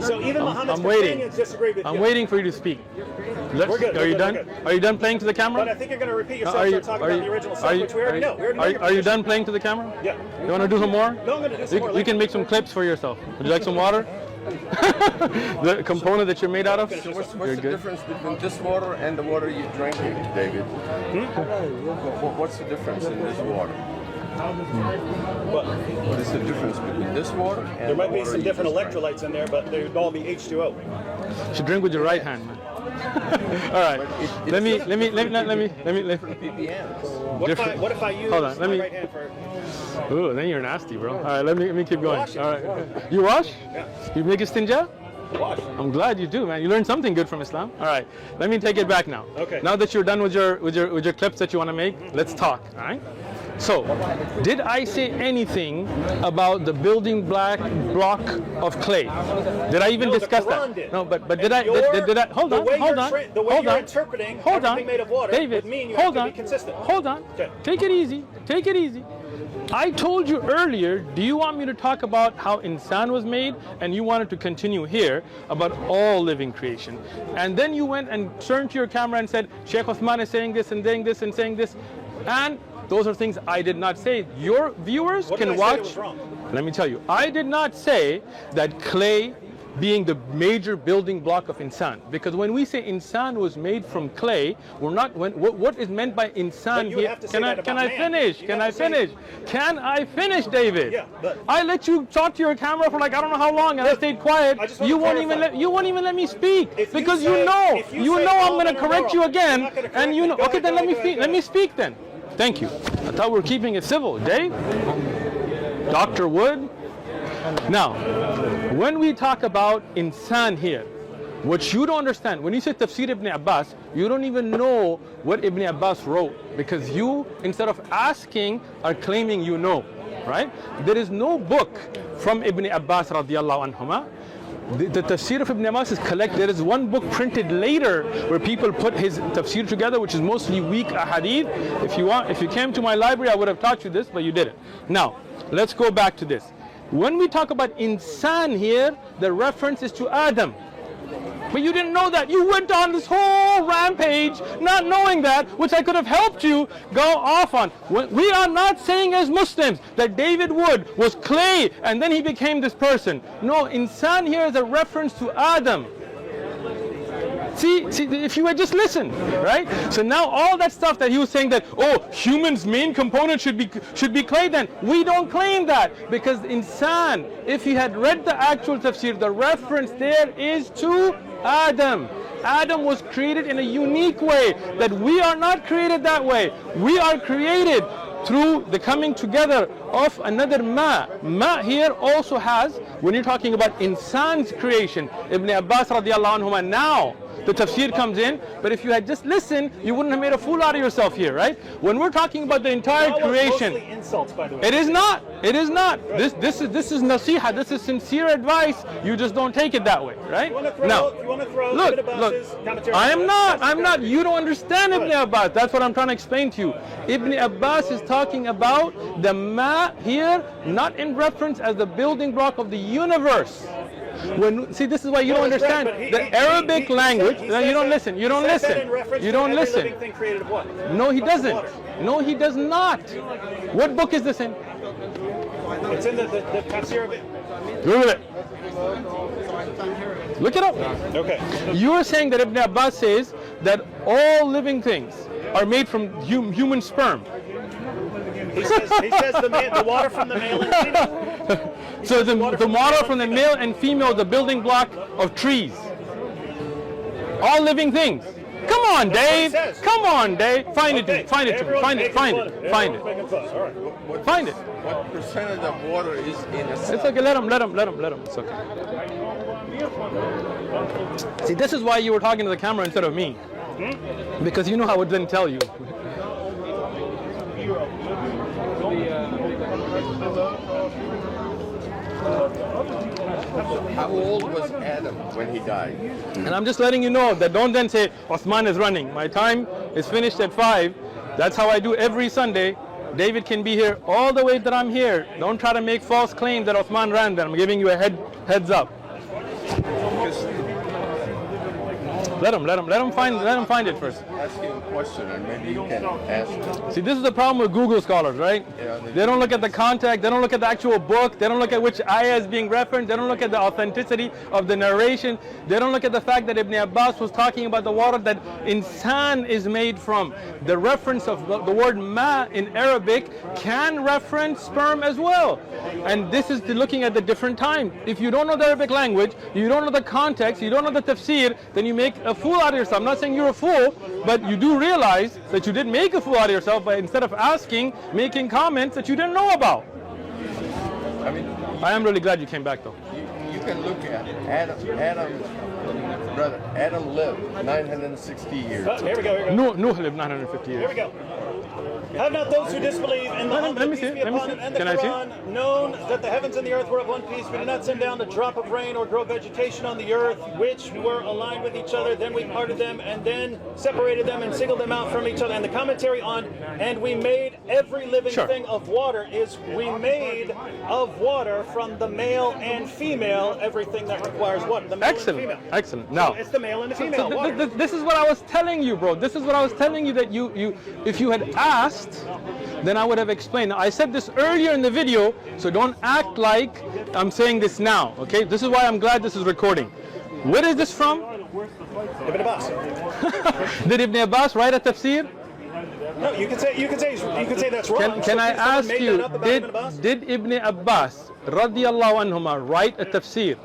So even Muhammad's companions disagree with you. I'm waiting for you to speak. We're good. Are you done? Are you done playing to the camera? But I think you're going to repeat yourself and talk about the original stuff, which we already know. Are you done playing to the camera? Yeah. You want to do some more? No, I'm going to do some more. You can make some clips for yourself. Would you like some water? The component that you're made out of? So what's the difference between this water and the water you're drinking, David? What's the difference in this water? What is the difference between this water and there might be water some you different just drank? electrolytes in there, but they would all be H2O. You should drink with your right hand, man. All right. Let me. What if I use Hold on, my right hand for? Ooh, then you're nasty, bro. All right, let me keep going. Wash it. All right. You wash? Yeah. You make istinja? Wash. I'm glad you do, man. You learned something good from Islam. All right. Let me take it back now. Okay. Now that you're done with your clips that you want to make, let's talk. All right. So, did I say anything about the building block of clay? Did I even discuss that? Did. No, but did I? Hold on. The way you're interpreting everything made of water David, would mean you have to be consistent. Hold on. Okay. Take it easy. Take it easy. I told you earlier, do you want me to talk about how insan was made? And you wanted to continue here about all living creation. And then you went and turned to your camera and said, Sheikh Uthman is saying this and saying this and saying this. And those are things I did not say. Your viewers can watch. Let me tell you, I did not say that clay being the major building block of insan, because when we say insan was made from clay, we're not. What is meant by insan here? Can I finish? Can I finish, David? Yeah, but I let you talk to your camera for like I don't know how long, and I stayed quiet. You won't even let me speak because you know I'm going to correct you again, and you know. Okay, then let me speak then. Thank you. I thought we were keeping it civil, Dave. Dr. Wood. Now, when we talk about insan here, what you don't understand, when you say Tafsir Ibn Abbas, you don't even know what Ibn Abbas wrote, because you, instead of asking, are claiming you know, right? There is no book from Ibn Abbas radiallahu anhuma. The Tafsir of Ibn Abbas is collected. There is one book printed later where people put his Tafsir together, which is mostly weak ahadith. If you came to my library, I would have taught you this, but you didn't. Now, let's go back to this. When we talk about insan here, the reference is to Adam. But you didn't know that. You went on this whole rampage not knowing that, which I could have helped you go off on. We are not saying as Muslims that David Wood was clay and then he became this person. No, insan here is a reference to Adam. See, if you had just listened, right? So now all that stuff that he was saying that, oh, humans' main component should be clay, then we don't claim that, because insan, if you had read the actual tafsir, the reference there is to Adam. Adam was created in a unique way, that we are not created that way. We are created through the coming together of another ma. Ma here also has, when you're talking about insan's creation, Ibn Abbas radiallahu anhuma, now the tafsir comes in, but if you had just listened, you wouldn't have made a fool out of yourself here, right? When we're talking about the entire creation, mostly insults, by the way. it is not. It is not. Right. This is nasiha. This is sincere advice. You just don't take it that way, right? Now, look. I'm not. You don't understand Ibn Abbas. That's what I'm trying to explain to you. Ibn Abbas is talking about the ma here, not in reference as the building block of the universe. See, this is why you don't understand the Arabic language. You don't listen. You don't listen. You don't listen. No, he doesn't. No, he does not. What book is this in? It's in the tafsir of it. Google it. Look it up. Okay. You are saying that Ibn Abbas says that all living things are made from human sperm. He says the water from the male and female. So the water from the male and female is the building block of trees. All living things. Come on, Dave. Come on, Dave. Find it. Find it. Find it. What percentage of water is in a cell? It's okay. Let him. It's okay. See, this is why you were talking to the camera instead of me. Because you know I would then tell you. How old was Adam when he died? And I'm just letting you know that don't then say, Osman is running. My time is finished at 5. That's how I do every Sunday. David can be here all the way that I'm here. Don't try to make false claims that Osman ran. Then I'm giving you a heads up. Let him find it first. Ask him a question and maybe you can ask him. See, this is the problem with Google scholars, right? Yeah, they don't look at the context, they don't look at the actual book, they don't look at which ayah is being referenced, they don't look at the authenticity of the narration, they don't look at the fact that Ibn Abbas was talking about the water that insan is made from. The reference of the word ma in Arabic can reference sperm as well. And this is looking at the different time. If you don't know the Arabic language, you don't know the context, you don't know the tafsir, then you make a fool out of yourself. I'm not saying you're a fool, but you do realize that you did make a fool out of yourself by instead of asking, making comments that you didn't know about. I mean, I am really glad you came back though. you can look at Adam lived 960 years. Oh, here we go. Nuh lived 950 years. Here we go. Have not those who disbelieve in the Let me peace see, be upon him and the Can I see? Quran known that the heavens and the earth were of one piece? We did not send down a drop of rain or grow vegetation on the earth, which were aligned with each other. Then we parted them and then separated them and singled them out from each other. And the commentary on, and we made every living thing of water is we made of water from the male and female everything that requires water. The male and female. Excellent. Now, So it's the male and the female. water. this is what I was telling you, bro. This is what I was telling you that you if you had asked, then I would have explained. Now, I said this earlier in the video, so don't act like I'm saying this now, okay? This is why I'm glad this is recording. Where is this from? Ibn Abbas. Did Ibn Abbas write a tafsir? No, you can say that's wrong. Can I ask you, Ibn Abbas? did Ibn Abbas radiyallahu anhuma write a tafsir?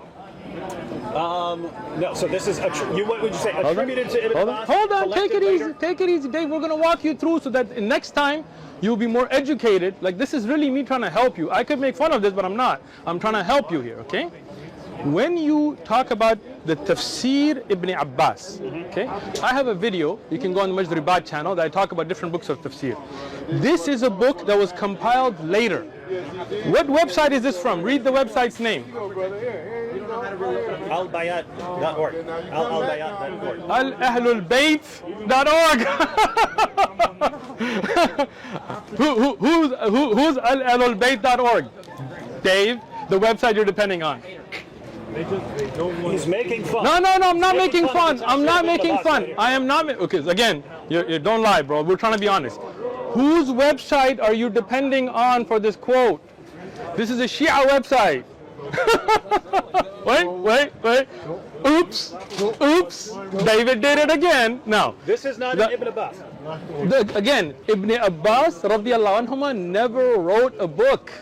No, so this is, what would you say, attributed to Ibn Abbas? Hold on, take it later? easy, take it easy, Dave. We're going to walk you through so that next time you'll be more educated. Like, this is really me trying to help you. I could make fun of this, but I'm not. I'm trying to help you here, okay? When you talk about the Tafsir Ibn Abbas, okay? I have a video, you can go on the Majd Ribat channel, that I talk about different books of Tafsir. This is a book that was compiled later. What website is this from? Read the website's name. ALLbayat.org. ALLbayat.org. ALLbayt.org. Who's ALLbayt.org? Dave, the website you're depending on. He's making fun. No, I'm not Making making fun of fun. the I'm Tafsir not of making Abbas fun. right here. I am not. Okay, again, you don't lie, bro. We're trying to be honest. Whose website are you depending on for this quote? This is a Shia website. Wait. Oops. David did it again. No. This is not an Ibn Abbas. Again, Ibn Abbas radiallahu anhuma never wrote a book.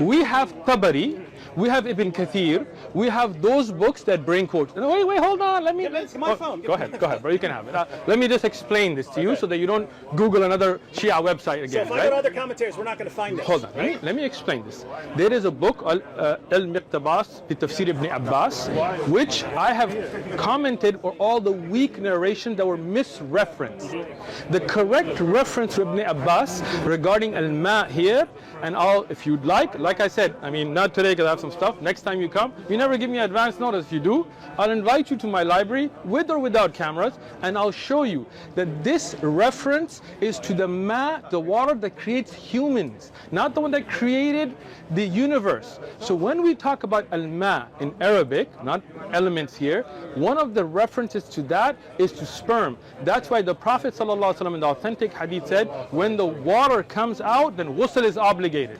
We have Tabari, we have Ibn Kathir, we have those books that bring quotes. No, wait, hold on. Let me. It's my phone. Go ahead, bro. You can have it. Let me just explain this to you so that you don't Google another Shia website So again. if I go to other commentaries, we're not going to find this. Hold on. Let me explain this. There is a book, Al-Miqtabas bi Tafsir Ibn Abbas, which I have commented on all the weak narrations that were misreferenced. The correct reference to Ibn Abbas regarding Al-Ma here, and if you'd like I said, I mean, not today because I have some stuff. Next time you come, you never give me advance notice. If you do, I'll invite you to my library with or without cameras, and I'll show you that this reference is to the water that creates humans, not the one that created the universe. So when we talk about al-ma in Arabic, not elements here, one of the references to that is to sperm. That's why the Prophet ﷺ in the authentic hadith said, when the water comes out, then ghusl is obligated.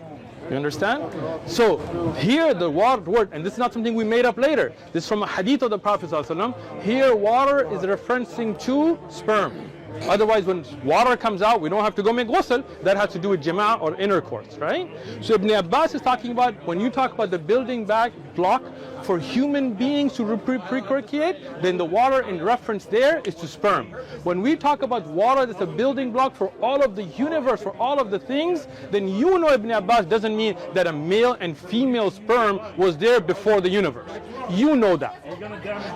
You understand? So here the word, and this is not something we made up later. This is from a hadith of the Prophet ﷺ. Here water is referencing to sperm. Otherwise, when water comes out, we don't have to go make ghusl. That has to do with jama' or intercourse, right? So Ibn Abbas is talking about, when you talk about the building block for human beings to procreate, then the water in reference there is to sperm. When we talk about water that's a building block for all of the universe, for all of the things, then you know Ibn Abbas doesn't mean that a male and female sperm was there before the universe. You know that.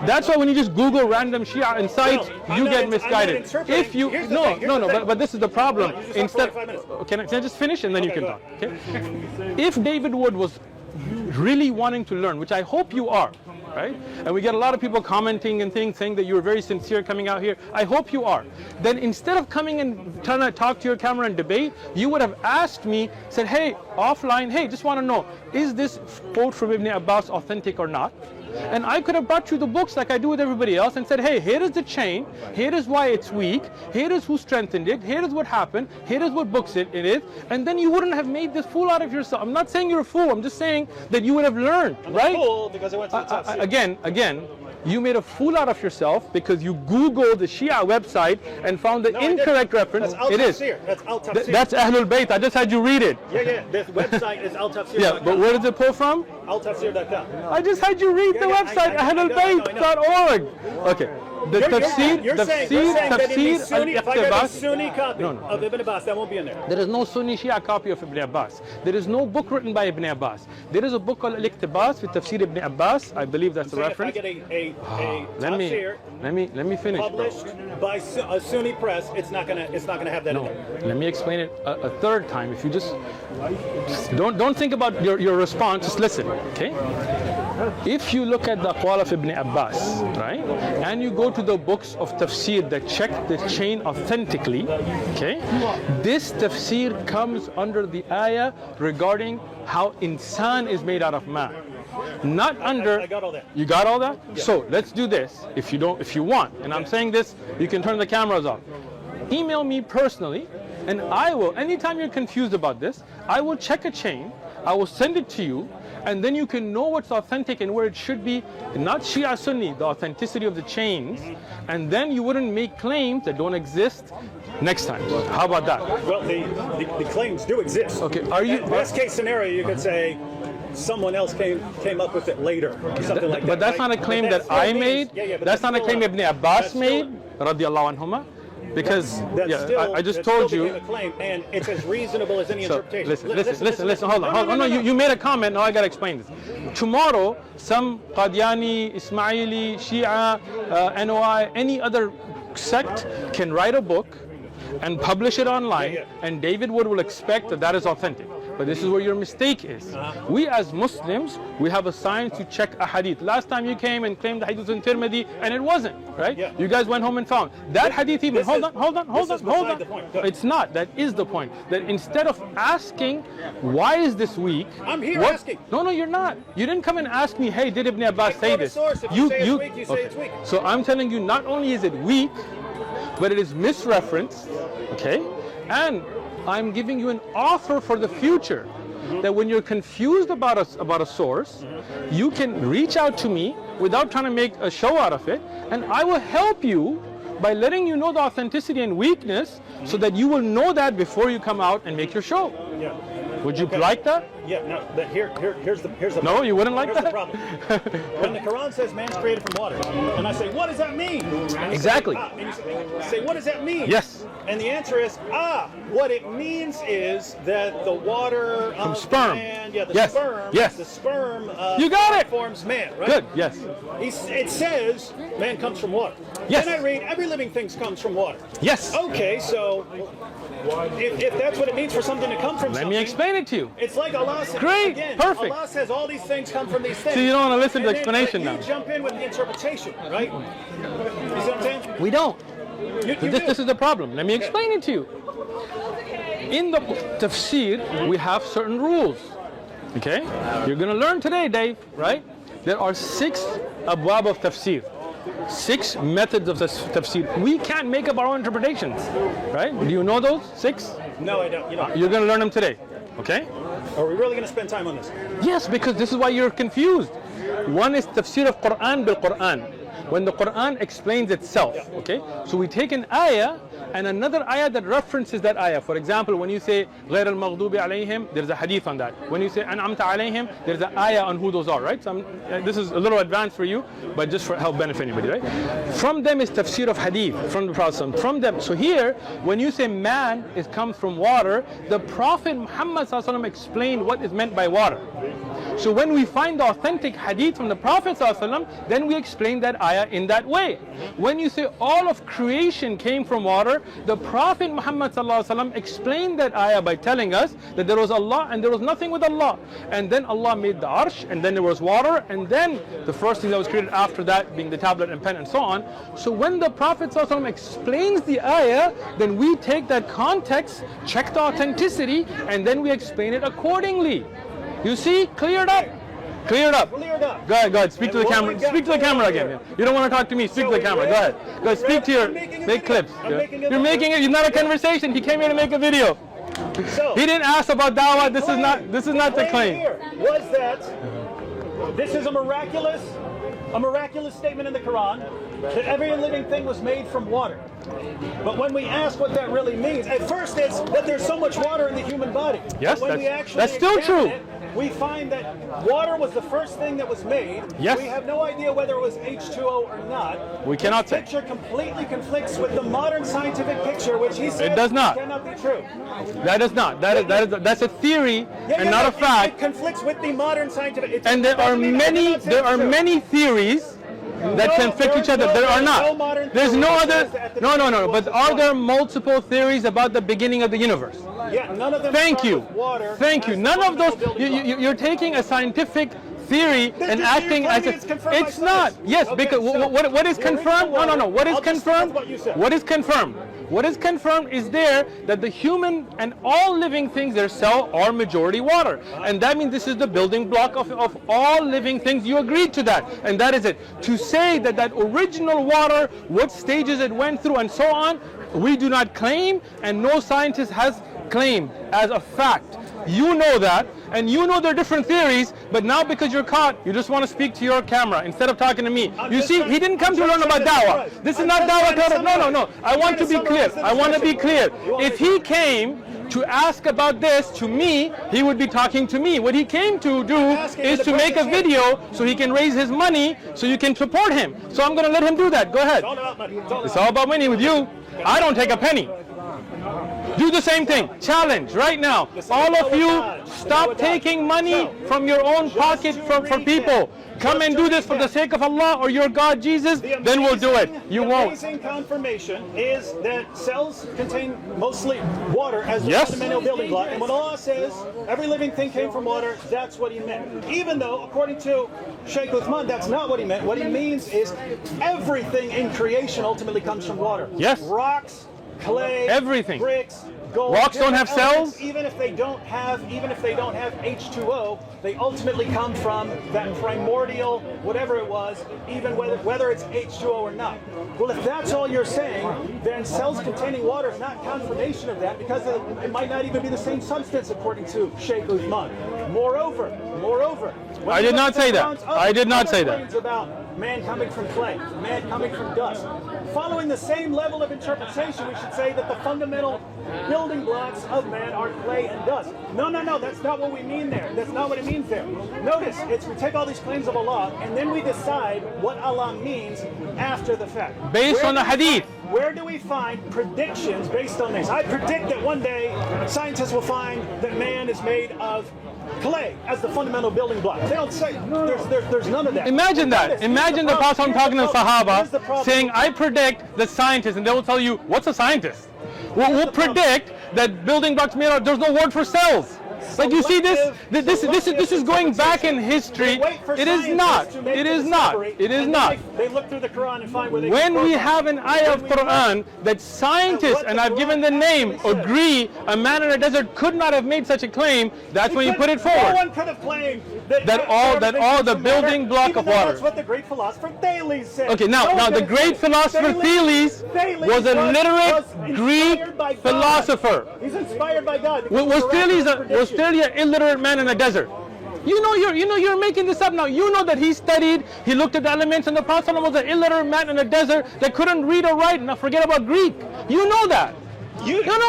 That's why when you just Google random Shia and sites, you get misguided. If you but this is the problem. Instead, can I just finish and then you can talk? Okay. If David Wood was really wanting to learn, which I hope you are, right? And we get a lot of people commenting and things saying that you're very sincere coming out here. I hope you are. Then instead of coming and trying to talk to your camera and debate, you would have asked me, said, hey, offline, hey, just want to know, is this quote from Ibn Abbas authentic or not? And I could have brought you the books like I do with everybody else and said, hey, here is the chain, here is why it's weak, here is who strengthened it, here is what happened, here is what books it is, and then you wouldn't have made this fool out of yourself. I'm not saying you're a fool, I'm just saying that you would have learned, right? I'm a fool because I went to the top series. Again, you made a fool out of yourself because you Googled the Shia website and found the incorrect reference. It is. That's ALLthat. That's Ahlul Bayt. I just had you read it. Yeah. This website is ALLthat. Yeah, but where does it pull from? ALLthat.com. I just had you read the website, ahlulbayt.org. Okay. The tafsir, you're saying that in the Sunni, if I get a Sunni copy of Ibn Abbas, that won't be in there. There is no Sunni Shia copy of Ibn Abbas. There is no book written by Ibn Abbas. There is a book called Al-Iqtibas with Tafsir Ibn Abbas. I believe that's the reference. If I get a tafsir let me finish, published by a Sunni press, it's not gonna have that in there. Let me explain it a third time. If you just don't think about your response, just listen, okay? If you look at the aqwal of Ibn Abbas, right, and you go to the books of tafsir that check the chain authentically, okay, this tafsir comes under the ayah regarding how insan is made out of man. Not under. I got all that. You got all that? Yeah. So let's do this. If you want, and I'm saying this, you can turn the cameras off. Email me personally, and I will. Anytime you're confused about this, I will check a chain. I will send it to you, and then you can know what's authentic and where it should be. Not Shia Sunni, the authenticity of the chains, and then you wouldn't make claims that don't exist next time. How about that? Well, the claims do exist. Okay, are you? Best case scenario, you could say someone else came up with it later, something like that. But that's not a claim that I made. Yeah, that's not a claim Ibn Abbas made, radiyallahu anhuma. Because I just told you. A claim, and it's as reasonable as any interpretation. Listen. Hold on. No, you made a comment. Now I gotta explain this. Tomorrow, some Qadiani, Ismaili, Shia, NOI, any other sect can write a book and publish it online, and David Wood will expect that is authentic. But this is where your mistake is. We as Muslims, we have a science to check a hadith. Last time you came and claimed the hadith was in Tirmidhi, and it wasn't, right? Yeah. You guys went home and found that hadith even. Hold on. The point. It's not. That is the point. That instead of asking, why is this weak? I'm here asking. No, you're not. You didn't come and ask me, hey, did Ibn Abbas say this? Source. If you say it's weak, you say it's weak. So I'm telling you, not only is it weak, but it is misreferenced, okay? And I'm giving you an offer for the future, that when you're confused about a source, you can reach out to me without trying to make a show out of it, and I will help you by letting you know the authenticity and weakness, so that you will know that before you come out and make your show. Yeah. Would you like that? Yeah. No. But here's the No, problem. you wouldn't like Here's that? the problem. When the Quran says man's created from water, and I say, what does that mean? And Exactly. You say, what does that mean? Yes. And the answer is, what it means is that the water From sperm. Man, the sperm You got it. forms man, right? Good, yes. It says man comes from water. Yes. Then I read every living thing comes from water. Yes. Okay, so if that's what it means for something to come from Let something, me explain it to you. it's like Allah says, Great, again, perfect. Allah says all these things come from these things. So you don't want to listen to the And then, explanation but now. you jump in with the interpretation, right? You see what I'm saying? We don't. You do. This is the problem. Let me explain it to you. In the tafsir, we have certain rules. Okay? You're going to learn today, Dave, right? There are 6 abwab of tafsir. 6 methods of tafsir. We can't make up our own interpretations, right? Do you know those 6? No, I don't. You're going to learn them today, okay? Are we really going to spend time on this? Yes, because this is why you're confused. One is tafsir of Quran bil Quran, when the Quran explains itself, okay? So we take an ayah and another ayah that references that ayah. For example, when you say غَيْرَ الْمَغْضُوبِ عَلَيْهِمْ, there's a hadith on that. When you say أَنْعَمْتَ عَلَيْهِمْ, there's an ayah on who those are, right? So this is a little advanced for you, but just for help benefit anybody, right? From them is tafsir of hadith, from the Prophet. From them, so here, when you say man comes from water, the Prophet Muhammad explained what is meant by water. So when we find the authentic hadith from the Prophet ﷺ, then we explain that ayah in that way. When you say all of creation came from water, the Prophet Muhammad ﷺ explained that ayah by telling us that there was Allah and there was nothing with Allah. And then Allah made the arsh, and then there was water, and then the first thing that was created after that being the tablet and pen and so on. So when the Prophet ﷺ explains the ayah, then we take that context, check the authenticity, and then we explain it accordingly. You see, cleared up. Cleared up. Cleared up. Go ahead, speak to the camera. Speak to the camera again. You don't want to talk to me, speak to the camera. Go ahead. Go ahead, speak to your, make clips. You're making it, it's not a conversation. He came here to make a video. So, He didn't ask about dawah. This is not the claim. Here was that this is a miraculous statement in the Quran that every living thing was made from water. But when we ask what that really means, at first it's that there's so much water in the human body. Yes, but when we actually that's still true. We find that water was the first thing that was made. Yes. We have no idea whether it was H2O or not. We cannot say. The picture completely conflicts with the modern scientific picture, which he says It does not. cannot be true. That is not. That's a theory and not a fact. It conflicts with the modern scientific. And there are many theories that conflict each other. There are not. There's no other. No. But are there multiple theories about the beginning of the universe? Yeah, none of them. Thank start you. with water. Thank you. None of those. You're taking a scientific theory and acting as if it's not. Yes, because what is confirmed? No. What is confirmed? What is confirmed? What is confirmed is there that the human and all living things, their cell are majority water. And that means this is the building block of all living things. You agreed to that. And that is it. To say that that original water, what stages it went through and so on, we do not claim, and no scientist has claimed as a fact. You know that, and you know there are different theories, but now because you're caught, you just want to speak to your camera instead of talking to me. You see, he didn't come to learn about dawah. This is not dawah. No. I want to be clear. I want to be clear. If he came to ask about this to me, he would be talking to me. What he came to do is to make a video so he can raise his money so you can support him. So I'm going to let him do that. Go ahead. It's all about money with you. I don't take a penny. Do the same thing. Challenge right now. All of you, stop taking money from your own pocket for people. Come and do this for the sake of Allah or your God Jesus, then we'll do it. You won't. The amazing confirmation is that cells contain mostly water as the fundamental building block. And when Allah says every living thing came from water, that's what he meant. Even though, according to Sheikh Uthman, that's not what he meant. What he means is everything in creation ultimately comes from water. Yes. Rocks, clay, everything. bricks, gold. Rocks don't have cells? Even if they don't have H2O, they ultimately come from that primordial, whatever it was, even whether it's H2O or not. Well, if that's all you're saying, then cells containing water is not confirmation of that, because it might not even be the same substance according to Sheikh Uthman. Moreover, I did not say that. I did not say that. About man coming from clay, man coming from dust. Following the same level of interpretation, we should say that the fundamental building blocks of man are clay and dust. No, that's not what we mean there. That's not what it means there. Notice, we take all these claims of Allah, and then we decide what Allah means after the fact. Based on the hadith. Where do we find predictions based on this? I predict that one day scientists will find that man is made of clay as the fundamental building block. They don't say, there's none of that. Imagine that. Imagine the Prophet talking to Sahaba saying, I predict the scientist, and they will tell you, what's a scientist? We'll predict that building blocks made out, there's no word for cells. Like you see this is going back in history. It is not. It is not. It is not. They look through the Quran and find where they when we have an ayah of Quran that scientists, and I've given the name, agree a man in a desert could not have made such a claim, that's when you put it forward. No one could have claimed that all the building block of water. That's what the great philosopher Thales said. Okay, now the great philosopher Thales was a literate Greek philosopher. He's inspired by God. Was Thales an illiterate man in a desert? You're making this up now. You know that he studied, he looked at the elements, and the Prophet was an illiterate man in a desert that couldn't read or write. Now forget about Greek. You know that. You know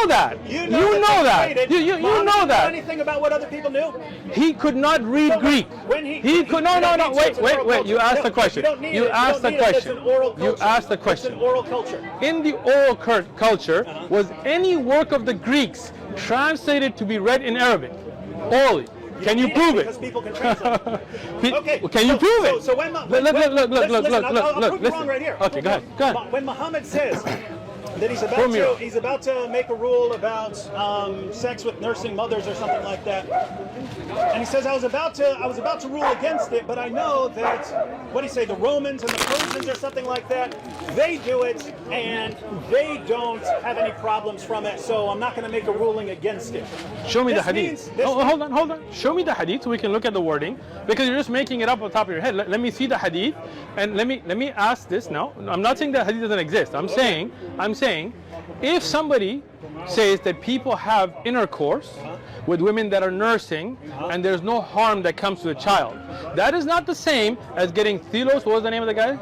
that. You know that. Anything about what other people knew? He could not read Greek. He could. No. Wait. You asked the question. You asked the question. You asked the question. It's an oral culture. In the oral culture, was any work of the Greeks translated to be read in Arabic orally? Can you prove it? Because people can translate. Okay. Can you prove it? So when Look, I'll prove you wrong listen. right here. Okay, go ahead. Go ahead. When Muhammad says that Prove me wrong. he's about to make a rule about sex with nursing mothers or something like that, and he says I was about to rule against it, but I know that what do you say, the Romans and the Persians or something like that, they do it and they don't have any problems from it, so I'm not going to make a ruling against it. Show me the This hadith. means- Hold on. Show me the hadith so we can look at the wording, because you're just making it up on top of your head. Let me see the hadith, and let me ask this now. I'm not saying that hadith doesn't exist. I'm saying if somebody says that people have intercourse with women that are nursing and there's no harm that comes to the child, that is not the same as getting Thelos. What was the name of the guy?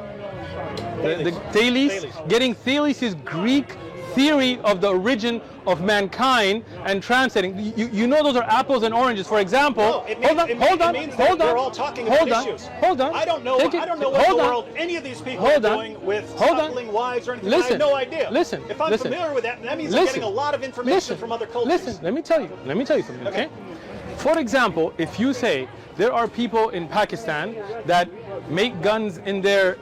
Thales. Getting Thales' Greek theory of the origin of mankind and translating. You know those are apples and oranges. For example, No, it means that we're all talking about issues. Hold on. I don't know what in the world any of these people are doing with coupling wives or anything. I have no idea. If I'm familiar with that, that means I'm getting a lot of information from other cultures. Listen, let me tell you something, okay? For example, if you say there are people in Pakistan that make guns in their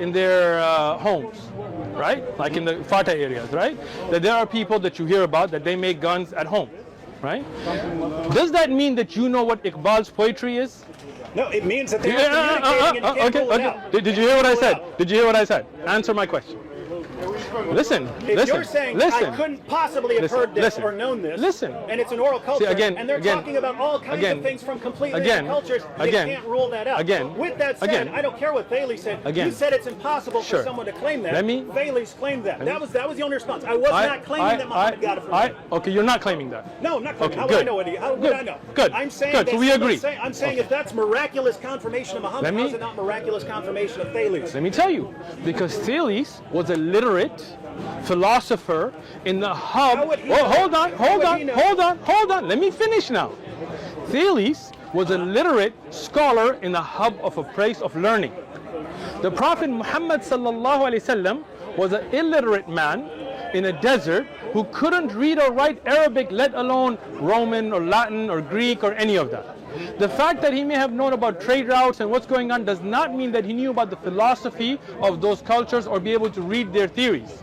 homes, right? Like in the Fatah areas, right? That there are people that you hear about that they make guns at home, right? Does that mean that you know what Iqbal's poetry is? No, it means that they're communicating and you can't rule it out. Did you hear what I said? Did you hear what I said? Answer my question. Listen. If you're saying I couldn't possibly have heard this or known this, and it's an oral culture, and they're talking about all kinds of things from completely different cultures, they can't rule that out. With that said, I don't care what Thales said. You said it's impossible for someone to claim that. Thales claimed that. That was the only response. I was not claiming that Muhammad got it from him. Okay, you're not claiming that. No, I'm not claiming. Okay, How good. would I know? How would I know? Good. I'm saying good. So we agree. I'm saying if that's miraculous confirmation of Muhammad, how is it not miraculous confirmation of Thales? Let me tell you, because Thales was a literate philosopher in the hub. Hold on. Let me finish now. Thales was a literate scholar in the hub of a place of learning. The Prophet Muhammad sallallahu alaihi wasallam was an illiterate man in a desert who couldn't read or write Arabic, let alone Roman or Latin or Greek or any of that. The fact that he may have known about trade routes and what's going on does not mean that he knew about the philosophy of those cultures or be able to read their theories.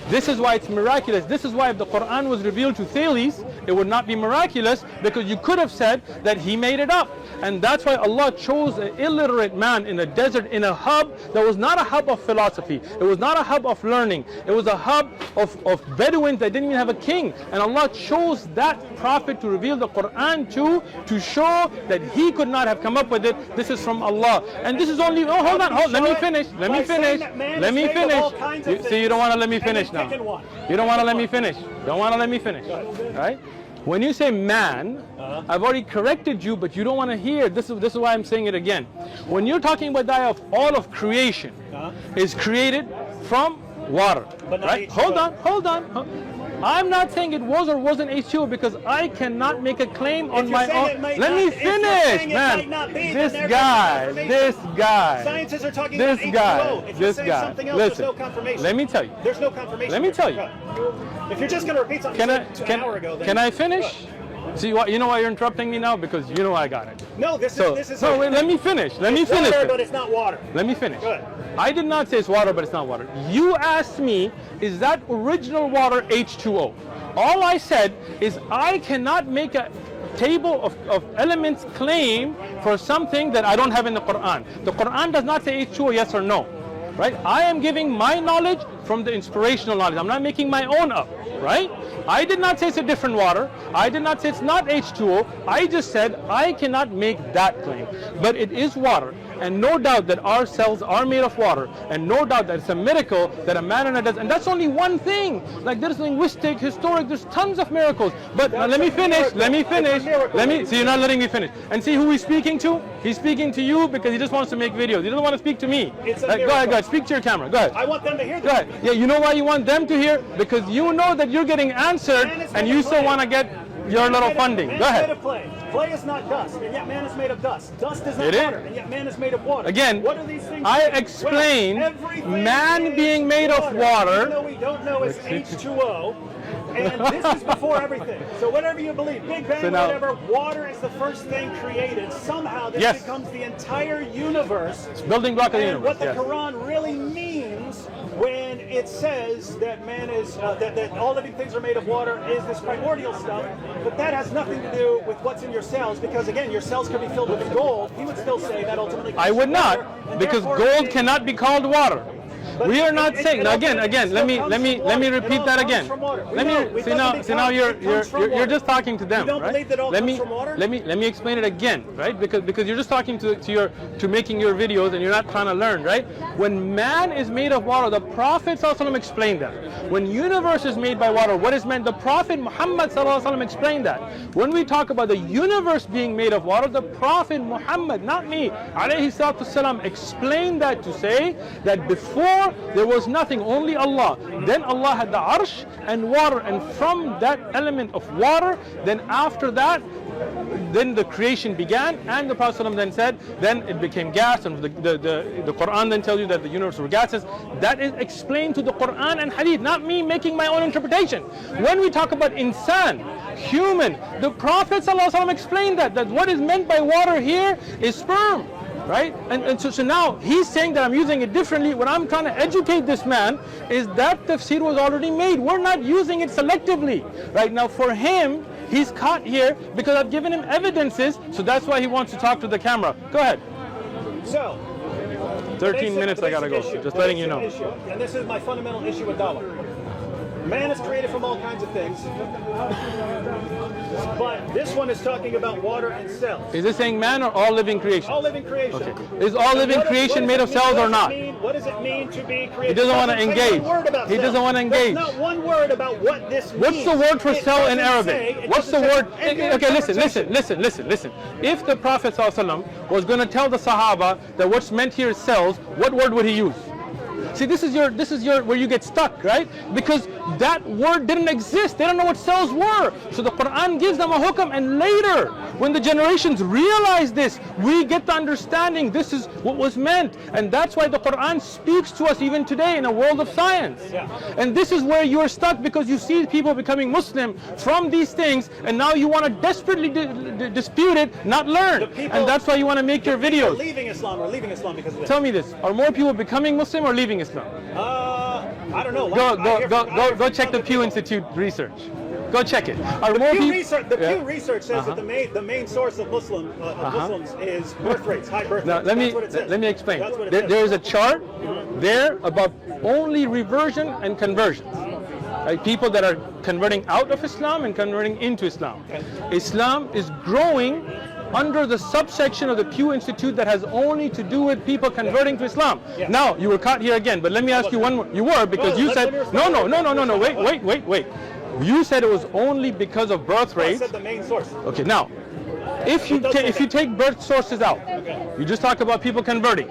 This is why it's miraculous. This is why if the Quran was revealed to Thales, it would not be miraculous, because you could have said that he made it up. And that's why Allah chose an illiterate man in a desert, in a hub that was not a hub of philosophy. It was not a hub of learning. It was a hub of Bedouins that didn't even have a king. And Allah chose that prophet to reveal the Quran to show that he could not have come up with it. This is from Allah. And this is only, hold on, let me finish. See, you don't want to let me finish now. You don't want to let me finish. Right? When you say man, I've already corrected you, but you don't want to hear. This is why I'm saying it again. When you're talking about the idea of all of creation is created from water. Right? Hold on. I'm not saying it was or wasn't H2O, because I cannot make a claim on my own. Let me finish, man. This guy. Scientists are talking about H2O. If you're saying something else, there's no confirmation. Let me tell you. There's no confirmation. Let me tell you. If you're just going to repeat something you said an hour ago, then can I finish? See, you know why you're interrupting me now? Because you know I got it. No, this is. So wait, let me finish. It's water, but it's not water. Let me finish. Good. I did not say it's water, but it's not water. You asked me, is that original water H2O? All I said is I cannot make a table of elements claim for something that I don't have in the Quran. The Quran does not say H2O, yes or no. Right? I am giving my knowledge from the inspirational knowledge. I'm not making my own up. Right? I did not say it's a different water. I did not say it's not H2O. I just said I cannot make that claim. But it is water. And no doubt that our cells are made of water. And no doubt that it's a miracle that a man and a desert. And that's only one thing. Like there's linguistic, historic, there's tons of miracles. But let me finish. See, you're not letting me finish. And see who he's speaking to? He's speaking to you because he just wants to make videos. He doesn't want to speak to me. Go ahead. Speak to your camera. Go ahead. I want them to hear this. Go ahead. Yeah, you know why you want them to hear? Because you know that you're getting answered and you still want to get your little funding. Go ahead. Clay is not dust, and yet man is made of dust. Dust is not It is. water, and yet man is made of water. Again, what are these things? I saying? explained Well, everything man is being made of water. Even though we don't know it's H2O. And this is before everything. So whatever you believe, Big Bang, So now- whatever, water is the first thing created. Somehow this Yes. becomes the entire universe. It's building block of the And universe. what the Yes. Quran really means when it says that man is, that all living things are made of water is this primordial stuff, but that has nothing to do with what's in your cells, because again, your cells could be filled with gold. He would still say that ultimately. I would not, and because therefore gold it- cannot be called water. But We are not it- saying. it Now all- again, it let still me comes let me from let me water. It repeat all that comes again. from water. We Let know. me It see doesn't now. become- See now it comes from you're water. just talking to them, You don't right? believe that all let comes me from water? let me explain it again, right? Because you're just talking to making your videos and you're not trying to learn, right? When man is made of water, the Prophet ﷺ explained that. When universe is made by water, what is meant? The Prophet Muhammad ﷺ explained that. When we talk about the universe being made of water, the Prophet Muhammad, not me, alayhi salatu wasalam, explained that to say that before there was nothing, only Allah. Then Allah had the arsh and water, and from that element of water, then after that, then the creation began, and the Prophet ﷺ then said, then it became gas, and the Quran then tells you that the universe were gases. That is explained to the Quran and Hadith, not me making my own interpretation. When we talk about insan, human, the Prophet ﷺ explained that what is meant by water here is sperm. Right? And so now he's saying that I'm using it differently. What I'm trying to educate this man is that tafsir was already made. We're not using it selectively. Right now for him, he's caught here because I've given him evidences, so that's why he wants to talk to the camera. Go ahead. So, 13 minutes I gotta go, so just letting you know. Issue, and this is my fundamental issue with dawah. Man is created from all kinds of things, but this one is talking about water and cells. Is this saying man or all living creation? All living creation. Okay. Is all living creation made of cells or not? What does it mean to be created? He doesn't want to engage. He doesn't want to engage. There's not one word about what this means. What's the word for It cell in doesn't Arabic? say- What's the word? Okay, listen. listen. If the Prophet ﷺ was going to tell the Sahaba that what's meant here is cells, what word would he use? See, this is your where you get stuck, right? Because that word didn't exist. They don't know what cells were. So the Quran gives them a hukam, and later, when the generations realize this, we get the understanding this is what was meant. And that's why the Quran speaks to us even today in a world of science. Yeah. And this is where you're stuck, because you see people becoming Muslim from these things, and now you want to desperately dispute it, not learn. And that's why you want to make your videos. Leaving Islam or leaving Islam because of this. Tell me this: are more people becoming Muslim or leaving Islam? I don't know. Go check the Pew Institute research. Go check it. Are The more Pew people? Research says that the main source of Muslims is birth rates, high birth Now rates. let That's what it says. me explain. That's what it says. There is a chart there about only reversion and conversions. Right? People that are converting out of Islam and converting into Islam. Islam is growing under the subsection of the Pew Institute that has only to do with people converting to Islam. Yeah. Now, you were caught here again, but let me ask you one more. You were, because you said, no, wait. You said it was only because of birth I rates. said the main source. Okay, now, if you take birth sources out, you just talk about people converting.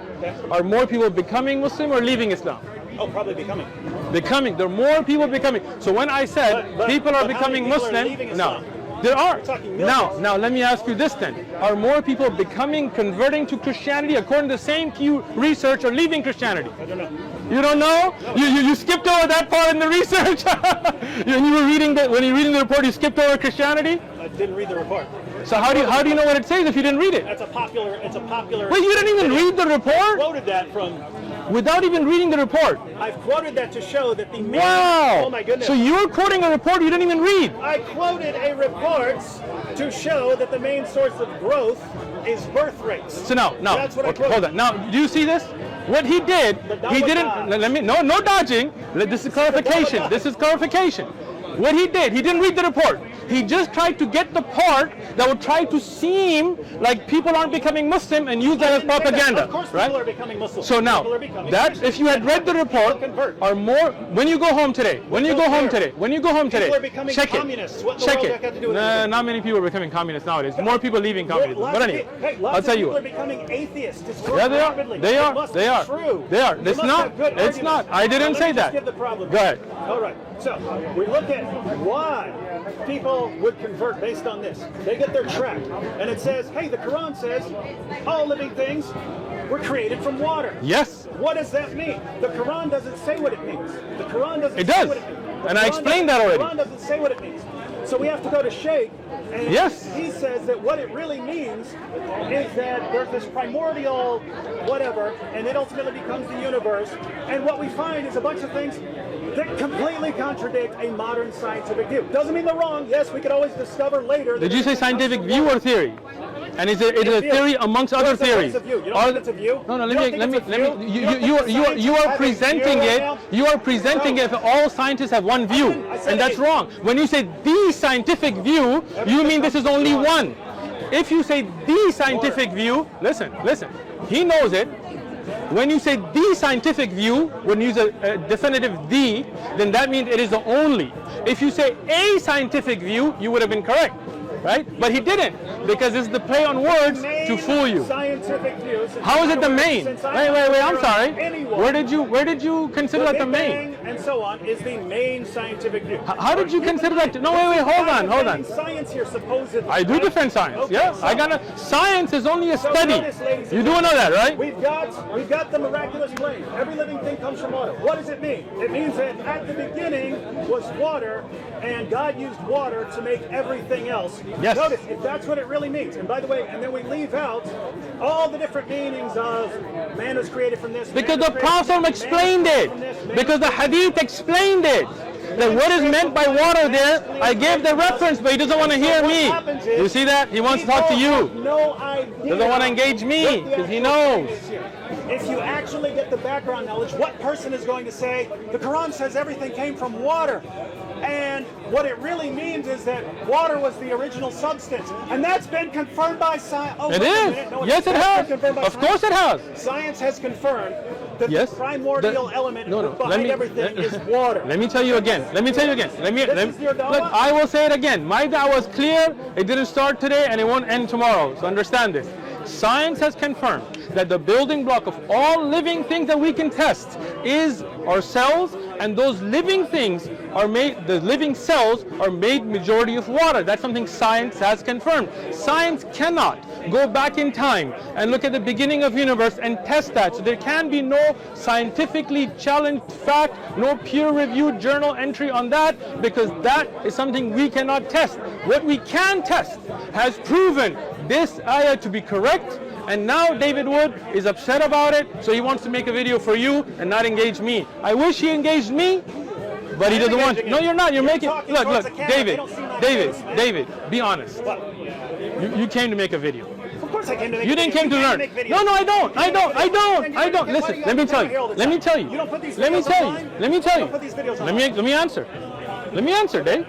Are more people becoming Muslim or leaving Islam? Oh, probably becoming. Becoming. There are more people becoming. So when I said people are but how becoming many people are Muslim, leaving no. Islam? There are. We're talking millions. Now let me ask you this then. Are more people converting to Christianity according to the same Pew research, or leaving Christianity? I don't know. You don't know? No. You skipped over that part in the research? When you were reading the report, you skipped over Christianity? I didn't read the report. So how do you know what it says if you didn't read it? It's a popular. Wait, you didn't even read the report? Quoted that from. Without even reading the report? I've quoted that to show that the main. Wow! Oh my goodness. So you're quoting a report you didn't even read? I quoted a report to show that the main source of growth is birth rates. So now, That's what I okay, quoted. hold on. Now, do you see this? What he did, he didn't. No dodging. This is clarification. This is clarification. What he did, he didn't read the report. He just tried to get the part that would try to seem like people aren't becoming Muslim and use that as propaganda. Of course, right? people are becoming Muslim. So now, People are becoming that Christian. if you had read the report, People convert. are more when you go home today. When you go home today. People are becoming Check communists. it. What in the Check world it. that got to do with anything? Not many people are becoming communists nowadays. More people leaving communism. Lots But of anyway, pe- hey, lots I'll tell of you people what. are becoming atheists. It's Yeah, growing they are. rapidly. They It are. must They be are. True. They are. You It's must not. have good It's arguments. not. I didn't Let say me just that. give the problem. Go ahead. All right. So we look at why people would convert based on this. They get their tract, and it says, hey, the Quran says all living things were created from water. Yes. What does that mean? The Quran doesn't say what it means. The Quran doesn't It say does. what it means. The And I Quran explained that doesn't- already. The Quran doesn't say what it means. So we have to go to Sheikh, and Yes. he says that what it really means is that there's this primordial whatever, and it ultimately becomes the universe. And what we find is a bunch of things that completely contradict a modern scientific view. Doesn't mean they're wrong. Yes, we could always discover later. Did you say scientific view or theory? And is it a theory amongst other theories? It's a view. You don't think it's a view? No, You don't think it's a view? You don't think you scientists are have a presenting view right it. now? You are presenting it. All scientists have one view, I said and that's it. wrong. When you say the scientific view, you mean this is only one. If you say the scientific view, listen. He knows it. When you say the scientific view, when you use a definitive the, then that means it is the only. If you say a scientific view, you would have been correct, right? But he didn't, because it's the play on words to fool you. Scientific view. How is it the main? Since Wait, I'm sorry. Anyone, Where did you consider that the Big main? Bang and so on is the main scientific view. How did you consider that? No, wait, hold on. Science here, supposedly. I do right? defend science. Okay, Yeah, so- science is only a So study. notice, ladies You and do know gentlemen, that, right? We've got the miraculous plane. Every living thing comes from water. What does it mean? It means that at the beginning was water, and God used water to make everything else. Yes. Notice, if that's what it really means. And by the way, and then we leave out all the different meanings of man was created from this. Because man was the created from Prophet this, explained man was it. created from this, man Because was the created Hadith explained it. That what is meant by water there, I gave the reference, but he doesn't want to hear me. You see that? He wants to talk to you. No idea. Doesn't want to engage me, what the because he actual knows. point is here. If you actually get the background knowledge, what person is going to say, the Quran says everything came from water? And what it really means is that water was the original substance. And that's been confirmed by science. Oh, It wait a is. minute. No, Yes, it has has. been confirmed by Of course it has. Science has confirmed that Yes. the primordial element behind everything is water. Let me tell you again. Let me tell you again. This is your dawah? Look, I will say it again. My dawah is clear. It didn't start today, and it won't end tomorrow. So understand this. Science has confirmed that the building block of all living things that we can test is our cells, and those living things are made, the living cells are made majority of water. That's something science has confirmed. Science cannot go back in time and look at the beginning of universe and test that. So there can be no scientifically challenged fact, no peer-reviewed journal entry on that, because that is something we cannot test. What we can test has proven this ayah to be correct, and now David Wood is upset about it, so he wants to make a video for you and not engage me. I wish he engaged me, but he doesn't want to. No, you're not. You're making. Look, David, be honest. You came to make a video. Of course I came to make You didn't came to learn. No, I don't. Listen, let me tell you. Let me tell you. Let me answer. Let me answer, Dave.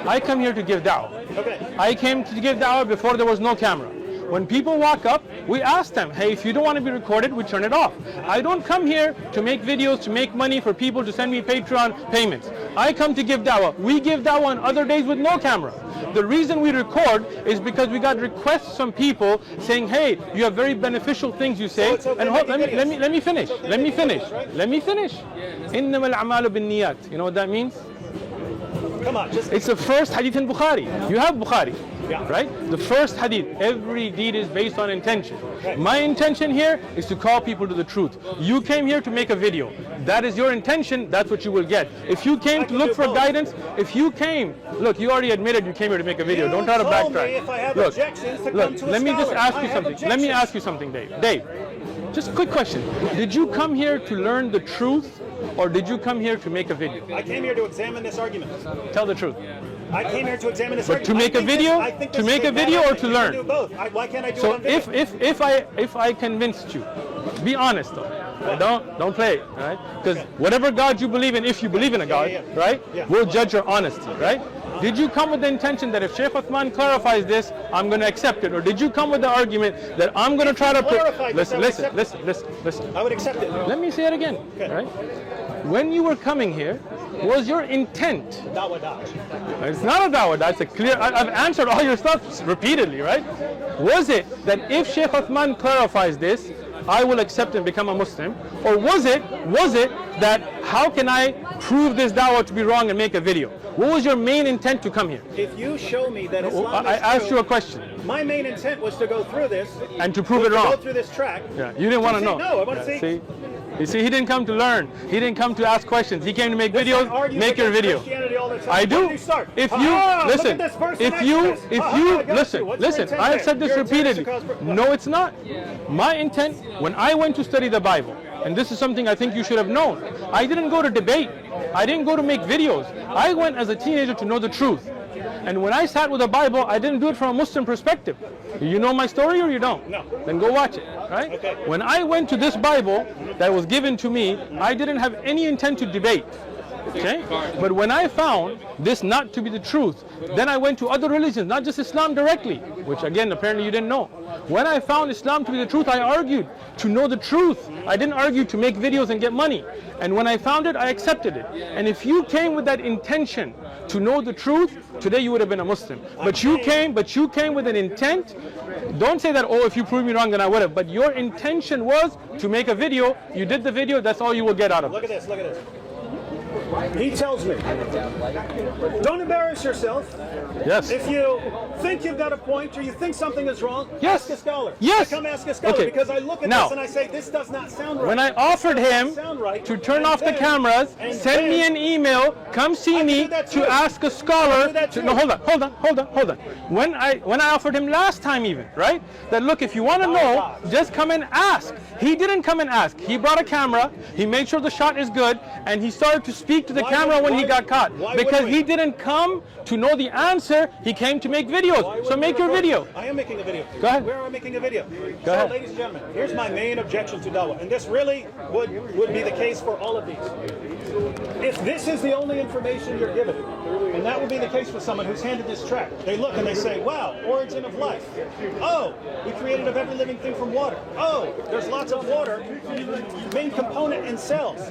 I come here to give da'wah. Okay. I came to give da'wah before there was no camera. When people walk up, we ask them, hey, if you don't want to be recorded, we turn it off. I don't come here to make videos, to make money for people to send me Patreon payments. I come to give da'wah. We give da'wah on other days with no camera. The reason we record is because we got requests from people saying, hey, you have very beneficial things you say. So and let me finish. إِنَّمَا الْأَعْمَالُ بِالنِّيَّاتِ. You know what that means? Come on, just It's the first hadith in Bukhari. You have Bukhari, Yeah. right? The first hadith, every deed is based on intention. Right. My intention here is to call people to the truth. You came here to make a video. That is your intention, that's what you will get. If you came to look for guidance, you already admitted you came here to make a video. You Don't try to told me backtrack. if I have objections to come to a let me just scholar. ask I you have something. Let me objections. ask you something, Dave. Dave, just a quick question. Did you come here to learn the truth, or did you come here to make a video? I came here to examine this argument. Tell the truth. I came here to examine this But to argument. make a video? I think To this make is a video bad or to idea. learn? You can do both. Why can't I do it So on video? if I convinced you, be honest though. Don't play, right? Because whatever God you believe in, if you believe in a God, Yeah. right? Yeah. We'll judge your honesty, right? Did you come with the intention that if Sheikh Uthman clarifies this, I'm going to accept it, or did you come with the argument that I'm going to try to clarified this, I would listen? I would accept it. Let me say it again, Okay. right? When you were coming here, was your intent? Dawah dodge. It's not a dawah, that's a clear, I've answered all your stuff repeatedly, right? Was it that if Sheikh Uthman clarifies this, I will accept and become a Muslim? Or was it that how can I prove this dawah to be wrong and make a video? What was your main intent to come here? If you show me that Islam I is asked true, you a question. my main intent was to go through this And to prove it Go wrong. through this track. Yeah, you didn't want to See, know. no, I want to see. See? You see, he didn't come to learn. He didn't come to ask questions. He came to make Listen, videos. argue Make your against video. Christianity all the time. I When do. did you start? If you look listen, at this verse if in you Exodus. I got you. listen, What's your listen. intent I have there? said this Your intent is repeatedly. to cause- No, it's not. My intent when I went to study the Bible, and this is something I think you should have known. I didn't go to debate. I didn't go to make videos. I went as a teenager to know the truth. And when I sat with the Bible, I didn't do it from a Muslim perspective. You know my story or you don't? No. Then go watch it, right? Okay. When I went to this Bible that was given to me, I didn't have any intent to debate. Okay? But when I found this not to be the truth, then I went to other religions, not just Islam directly, which again, apparently you didn't know. When I found Islam to be the truth, I argued to know the truth. I didn't argue to make videos and get money. And when I found it, I accepted it. And if you came with that intention to know the truth, today you would have been a Muslim. But you came with an intent. Don't say that, oh, if you prove me wrong, then I would have. But your intention was to make a video. You did the video. That's all you will get out of it. Look at this, look at this. He tells me, don't embarrass yourself. Yes. If you think you've got a point or you think something is wrong, Yes. ask a scholar. Yes. I come ask a scholar Okay. because I look at Now, this and I say, this does not sound right. When I offered This does him not sound right. to turn And off the then- cameras, and send me then- an email, come see I can me do that too. to ask a I scholar. can do that To, too. no, hold on. When I offered him last time even, right? That look, if you want to know, just come and ask. He didn't come and ask. He brought a camera. He made sure the shot is good, and he started to speak to the Why camera would- when he why- got caught. why Because wouldn't we? he didn't come to know the answer. He came to make videos. Why So wouldn't make we your record? video. I am making a video. Go ahead. Where am I making a video? Go ahead. Ladies and gentlemen, here's my main objection to dawah, and this really would be the case for all of these. If this is the only information you're given, and that would be the case for someone who's handed this tract, they look and they say, wow, origin of life. Oh, we created of every living thing from water. Oh, there's lots of water, main component in cells.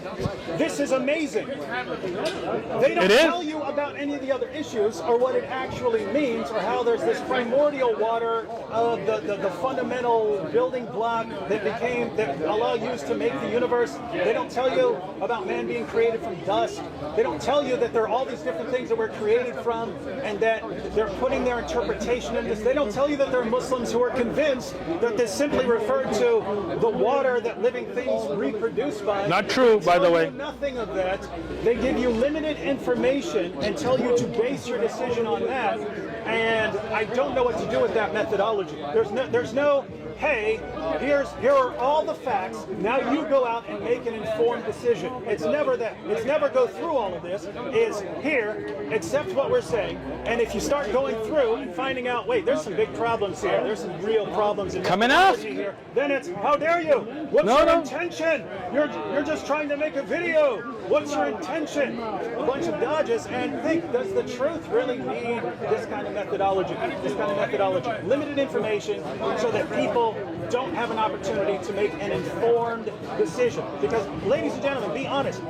This is amazing. They don't It is. tell you about any of the other issues or what it actually means or how there's this primordial water of the fundamental building block that Allah used to make the universe. They don't tell you about man being created from dust. They don't tell you that there are all these different things that we're created from and that they're putting their interpretation in this. They don't tell you that there are Muslims who are convinced that this simply referred to the water that living things reproduce by. Not true, by the They tell way. you nothing of that. They give you limited information and tell you to base your decision on that. And I don't know what to do with that methodology. There's no, hey, here are all the facts. Now you go out and make an informed decision. It's never that. It's never go through all of this. It's here, accept what we're saying. And if you start going through and finding out, wait, there's some big problems here. There's some real problems in Come and ask. methodology here. Then it's, how dare you? What's No, your no. intention? You're just trying to make a video. What's your intention? A bunch of dodges. And think, does the truth really need this kind of methodology? This kind of methodology. Limited information so that people don't have an opportunity to make an informed decision. Because, ladies and gentlemen, be honest.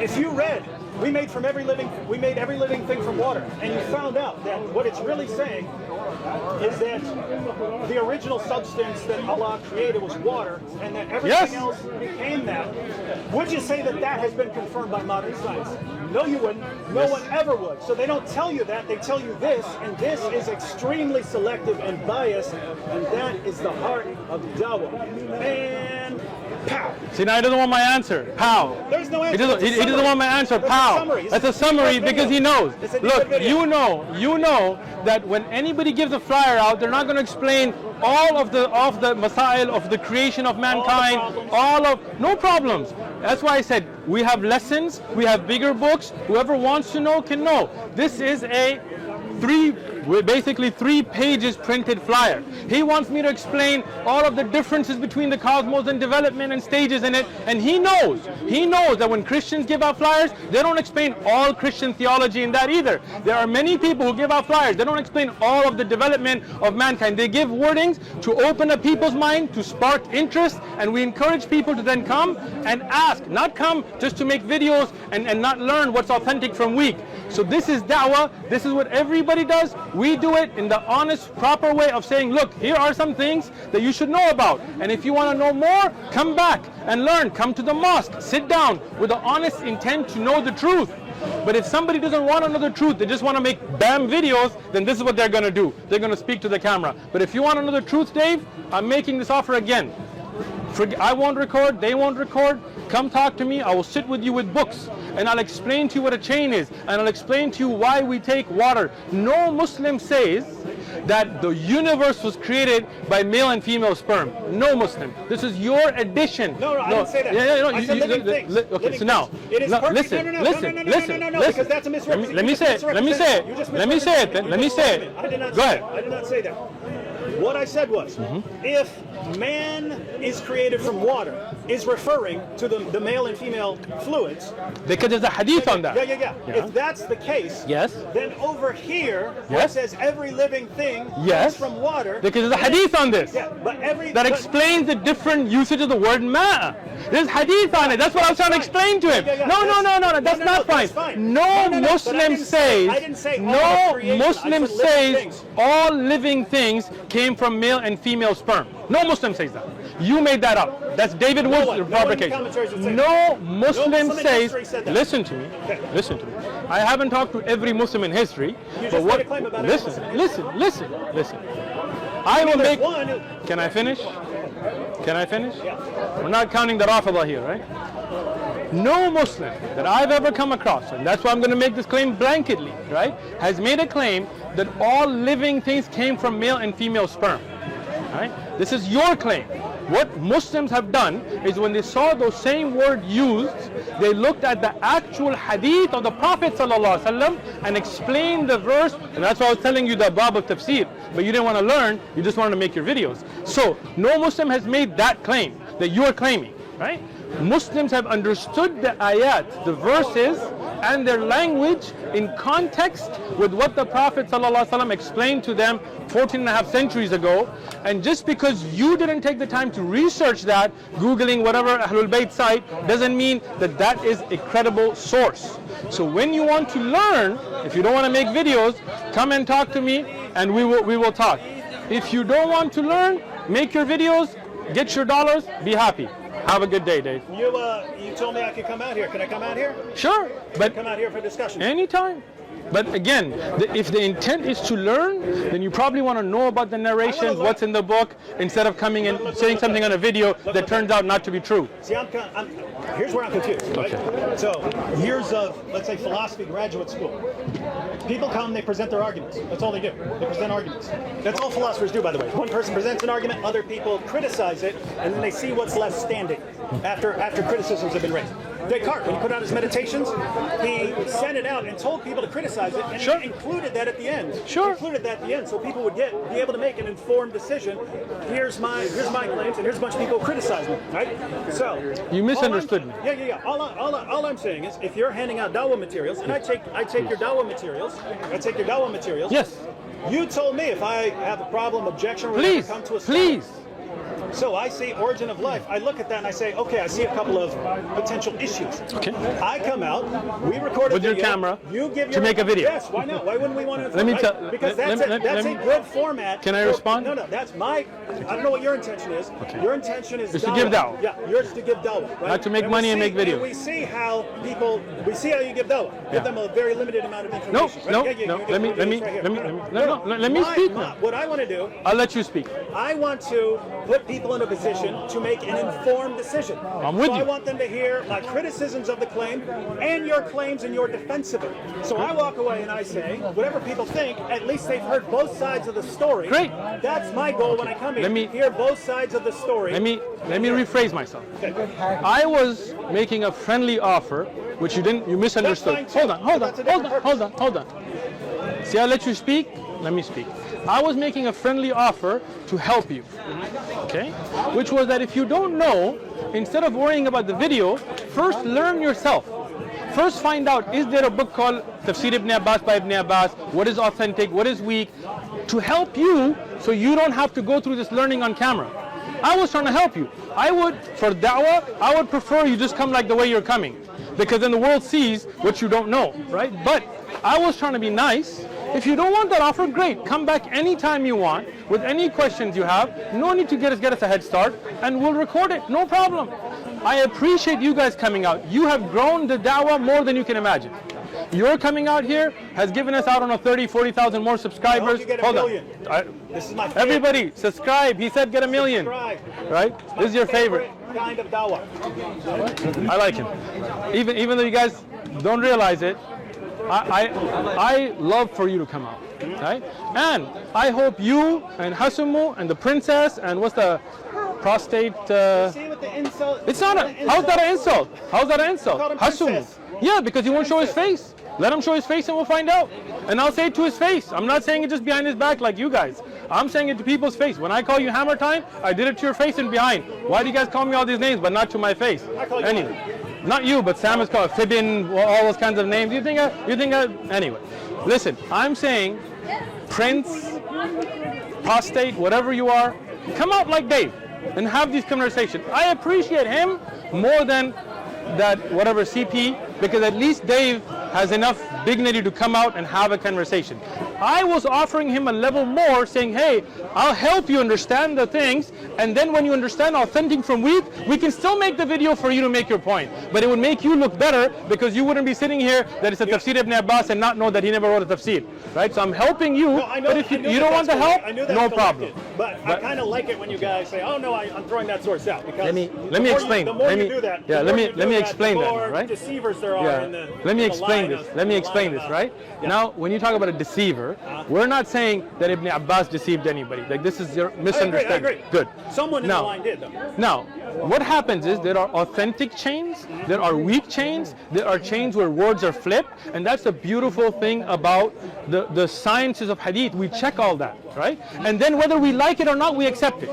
If you read, we made every living thing from water, and you found out that what it's really saying is that the original substance that Allah created was water, and that everything Yes. else became that. Would you say that that has been confirmed by modern science? No, you wouldn't. No one ever would. So they don't tell you that. They tell you this, and this is extremely selective and biased, and that is the heart of dawah. And pow. See, now he doesn't want my answer. Pow. There's no answer. He doesn't, That's a he doesn't summary. want my answer. That's a Pow. summary. That's a summary It's a because he video. knows. It's a Look, video. you know that when anybody gives a flyer out, they're not going to explain all of the masail of the creation of mankind, no problems. That's why I said we have lessons, we have bigger books. Whoever wants to know can know. This is a basically 3 pages printed flyer. He wants me to explain all of the differences between the cosmos and development and stages in it, and he knows that when Christians give out flyers, they don't explain all Christian theology in that either. There are many people who give out flyers, they don't explain all of the development of mankind. They give wordings to open up people's mind, to spark interest, and we encourage people to then come and ask, not come just to make videos and not learn what's authentic from weak. So this is da'wah, this is what everybody does. We do it in the honest, proper way of saying, look, here are some things that you should know about. And if you want to know more, come back and learn. Come to the mosque, sit down with the honest intent to know the truth. But if somebody doesn't want to know the truth, they just want to make bam videos, then this is what they're going to do. They're going to speak to the camera. But if you want to know the truth, Dave, I'm making this offer again. I won't record, they won't record. Come talk to me. I will sit with you with books, and I'll explain to you what a chain is, and I'll explain to you why we take water. No Muslim says that the universe was created by male and female sperm. No Muslim. This is your addition. No, I didn't say that. I said living things. Okay, so now, it is listen, because that's a misrepresentation. Let me say it. Let me say it. Let me say it. Go ahead. I did not say that. What I said was, if man is created from water, is referring to the male and female fluids. Because there's a hadith on that. Yeah. If that's the case, yes, then over here, where it says every living thing comes from water. Because there's a hadith on this. Yeah, but that explains the different usage of the word ma. There's hadith on it. That's what I was trying to explain to him. No, that's not fine. No Muslim says all living things came from male and female sperm. No Muslim says that. You made that up. That's David Wood's fabrication. No Muslim says. Listen to me. Listen to me. I haven't talked to every Muslim in history. But what? Listen. I will make. Can I finish? We're not counting the Rafida here, right? No Muslim that I've ever come across, and that's why I'm going to make this claim blanketly, right, has made a claim that all living things came from male and female sperm. Right? This is your claim. What Muslims have done is when they saw those same words used, they looked at the actual hadith of the Prophet ﷺ and explained the verse, and that's why I was telling you the bab of tafsir, but you didn't want to learn, you just wanted to make your videos. So no Muslim has made that claim that you are claiming, right? Muslims have understood the ayat, the verses, and their language in context with what the Prophet ﷺ explained to them 14 and a half centuries ago. And just because you didn't take the time to research that, Googling whatever Ahlul Bayt site, doesn't mean that that is a credible source. So when you want to learn, if you don't want to make videos, come and talk to me and we will talk. If you don't want to learn, make your videos, get your dollars, be happy. Have a good day, Dave. You told me I could come out here. Can I come out here? Sure, but come out here for discussion. Anytime. But again, if the intent is to learn, then you probably want to know about the narrations, what's in the book, instead of coming and saying something on a video that turns out not to be true. See, here's where I'm confused. Right? Okay. So, years of, let's say, philosophy graduate school. People come, they present their arguments. That's all they do. They present arguments. That's all philosophers do, by the way. One person presents an argument, other people criticize it, and then they see what's left standing after criticisms have been raised. Descartes, when he put out his meditations, he sent it out and told people to criticize it, and he included that at the end. Included that at the end, so people would be able to make an informed decision. Here's my claims, and here's a bunch of people who criticize me. Right? So you misunderstood me. Yeah. All I'm saying is, if you're handing out dawah materials, and I take your dawah materials. Yes. You told me if I have a problem, objection, or come to a please. So I see origin of life. I look at that and I say, okay, I see a couple of potential issues. Okay. I come out, we record a video. With your camera you give to make a video. Yes, why not? Why wouldn't we want to? Let me tell. Because that's a good format. Can I respond? No, that's my. I don't know what your intention is. Okay. Your intention is to give dawah. Yeah, yours is to give dawah. Right? Not to make money and make videos. And we see how you give dawah. Give them a very limited amount of information. No. Let me speak now. What I want to do. I'll let you speak. I want to put people in a position to make an informed decision. I'm with you. I want them to hear my criticisms of the claim and your claims and your defense of it. So I walk away and I say, whatever people think, at least they've heard both sides of the story. Great. That's my goal when I come here. Hear both sides of the story. Let me rephrase myself. Okay. I was making a friendly offer, which you misunderstood. Hold on. See, I let you speak. Let me speak. I was making a friendly offer to help you, okay? Which was that if you don't know, instead of worrying about the video, first learn yourself. First find out, is there a book called Tafsir Ibn Abbas by Ibn Abbas? What is authentic? What is weak? To help you so you don't have to go through this learning on camera. I was trying to help you. For da'wah, I would prefer you just come like the way you're coming, because then the world sees what you don't know, right? But I was trying to be nice. If you don't want that offer, great. Come back anytime you want with any questions you have. No need to get us a head start, and we'll record it. No problem. I appreciate you guys coming out. You have grown the da'wah more than you can imagine. Your coming out here has given us, I don't know, 30, 40,000 more subscribers. you get a Hold million. on. This is my favorite. Everybody, subscribe. He said get a million. Subscribe. Right? This is your favorite. Kind of dawah. I like him. Even though you guys don't realize it, I love for you to come out. Right? And I hope you and Hasumu and the princess and what's the prostate? See what the insult? It's not a. How's that an insult? How's that an insult? Call him Hasumu. princess. Yeah, because he won't show his face. Let him show his face and we'll find out. And I'll say it to his face. I'm not saying it just behind his back like you guys. I'm saying it to people's face. When I call you Hammer Time, I did it to your face and behind. Why do you guys call me all these names but not to my face? Anyway, not you, but Sam is called Fibbin, all those kinds of names. You think anyway. Listen, I'm saying Prince, prostate, whatever you are, come out like Dave and have these conversations. I appreciate him more than that whatever CP, because at least Dave has enough dignity to come out and have a conversation. I was offering him a level more, saying, hey, I'll help you understand the things, and then when you understand authentic from weak, we can still make the video for you to make your point. But it would make you look better because you wouldn't be sitting here that it's a tafsir ibn Abbas and not know that he never wrote a tafsir. Right? So I'm helping you, but if you don't want the help, no problem. But I kind of like it when you guys say, oh no, I'm throwing that source out. Because let me explain. The more you do that, let me explain that, right? Deceivers there are in the Let me explain this, right? Yeah. Now, when you talk about a deceiver, we're not saying that Ibn Abbas deceived anybody. Like, this is your misunderstanding. I agree. Good. Someone in the line did, though. Now, what happens is there are authentic chains, there are weak chains, there are chains where words are flipped, and that's the beautiful thing about the sciences of hadith. We check all that, right? And then whether we like it or not, we accept it.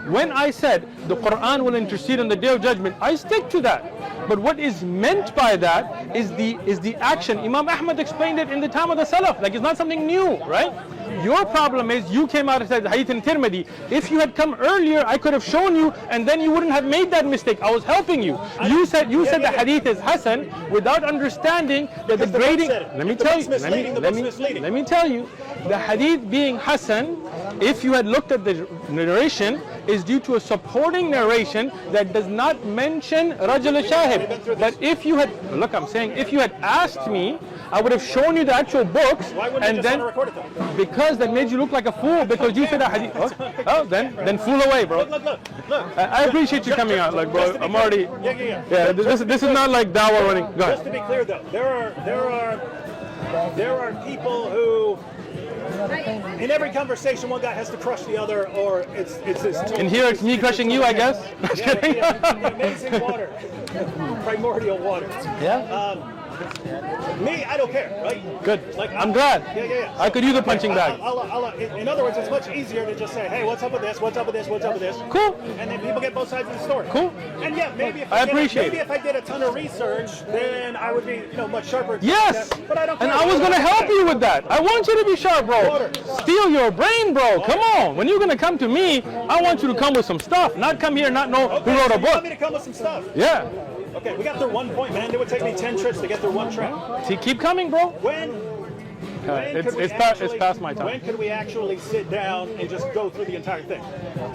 When I said the Quran will intercede on the Day of Judgment, I stick to that. But what is meant by that is the action. Imam Ahmad explained it in the time of the Salaf. Like, it's not something new, right? Your problem is you came out and said Hadith in Tirmidhi. If you had come earlier, I could have shown you, and then you wouldn't have made that mistake. I was helping you. You said the Hadith is Hasan without understanding that the grading. Let me tell you, the Hadith being Hasan, if you had looked at the narration, is due to a supporting narration that does not mention Rajul Shahid. But if you had, look, I'm saying, if you had asked me, I would have shown you the actual books, and then because that made you look like a fool because you said a hadith. Then fool away, bro. Look. I appreciate you coming out, like, bro. I'm already. Yeah. This is not like dawah running. Go ahead. Just to be clear, though, there are people who. In every conversation, one guy has to crush the other, or it's his. And here it's me crushing you, I guess. The amazing water, primordial water. Yeah. Me, I don't care, right? Good. Like, I'm glad. Yeah. I could use a punching bag. In other words, it's much easier to just say, hey, what's up with this? What's up with this? What's up with this? Cool. And then people get both sides of the story. Cool. And yeah, maybe if I appreciate if I did a ton of research, then I would be, much sharper. Yes. But I don't care. And I was gonna help you with that. I want you to be sharp, bro. Water. Steal your brain, bro. Come on. When you're gonna come to me, I want you to come with some stuff, not come here and not know who wrote a You want book. me to come with some stuff? Yeah. Okay, we got through 1 point, man. It would take me 10 trips to get through one track. See, keep coming, bro. It's past my time. When could we actually sit down and just go through the entire thing?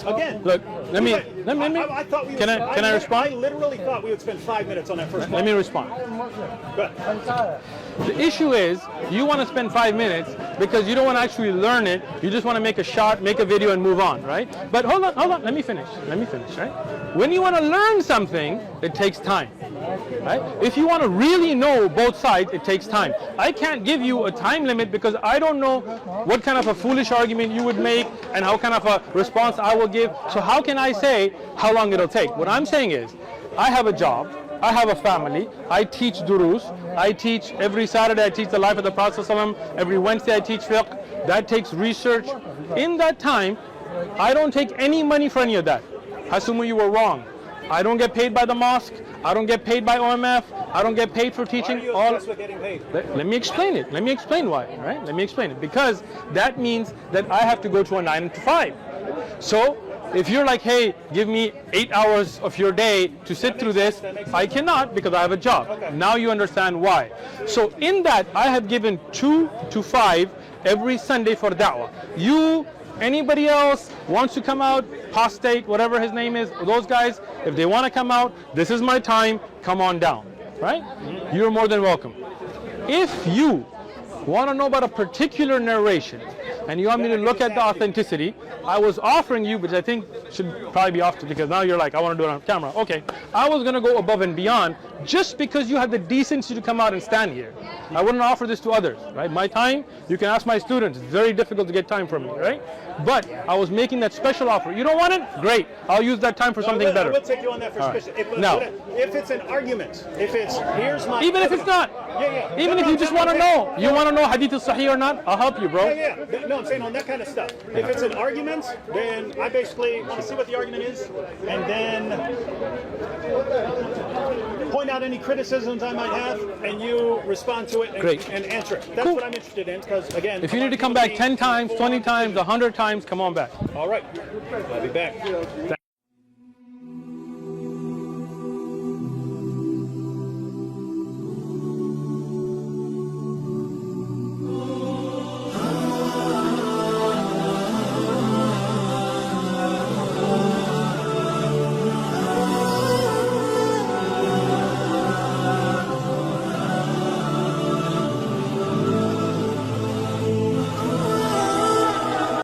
Again, Look, let me. I thought we would, Can I respond? I literally thought we would spend 5 minutes on that first point. Let me respond. Good. The issue is you want to spend 5 minutes because you don't want to actually learn it. You just want to make a shot, make a video, and move on, right? But hold on. Let me finish, right? When you want to learn something, it takes time, right? If you want to really know both sides, it takes time. I can't give you a time limit because I don't know what kind of a foolish argument you would make and how kind of a response I will give. So how can I say how long it'll take? What I'm saying is, I have a job. I have a family. I teach durus. I teach every Saturday. I teach the life of the Prophet ﷺ. Every Wednesday I teach fiqh. That takes research. In that time, I don't take any money for any of that. Hasumu, you were wrong. I don't get paid by the mosque. I don't get paid by OMF. I don't get paid for teaching. Why are you obsessed with getting paid? Let me explain it. Let me explain why. Right? Let me explain it. Because that means that I have to go to a 9 to 5. So if you're like, hey, give me 8 hours of your day to sit through this, I cannot because I have a job. Okay. Now you understand why. So in that, I have given 2 to 5 every Sunday for da'wah. Anybody else wants to come out, Postate, whatever his name is, those guys, if they want to come out, this is my time, come on down, right? You're more than welcome. If you want to know about a particular narration and you want me to look at the authenticity, I was offering you, which I think should probably be off because now you're like, I want to do it on camera. Okay, I was going to go above and beyond just because you had the decency to come out and stand here. I wouldn't offer this to others, right? My time, you can ask my students. It's very difficult to get time from me, right? But I was making that special offer. You don't want it? Great. I'll use that time for something better. I will take you on that for special. If it's an argument, if it's, here's my... Even if it's not. Even if you just want to know. You want to know hadith is sahih or not? I'll help you, bro. No, I'm saying on that kind of stuff. If it's an argument, then I basically want to see what the argument is and then point out any criticisms I might have, and you respond to it and answer it. That's what I'm interested in, because again... If you need to come back 10 times, 20 times, 100 times, come on back. All right. I'll be back.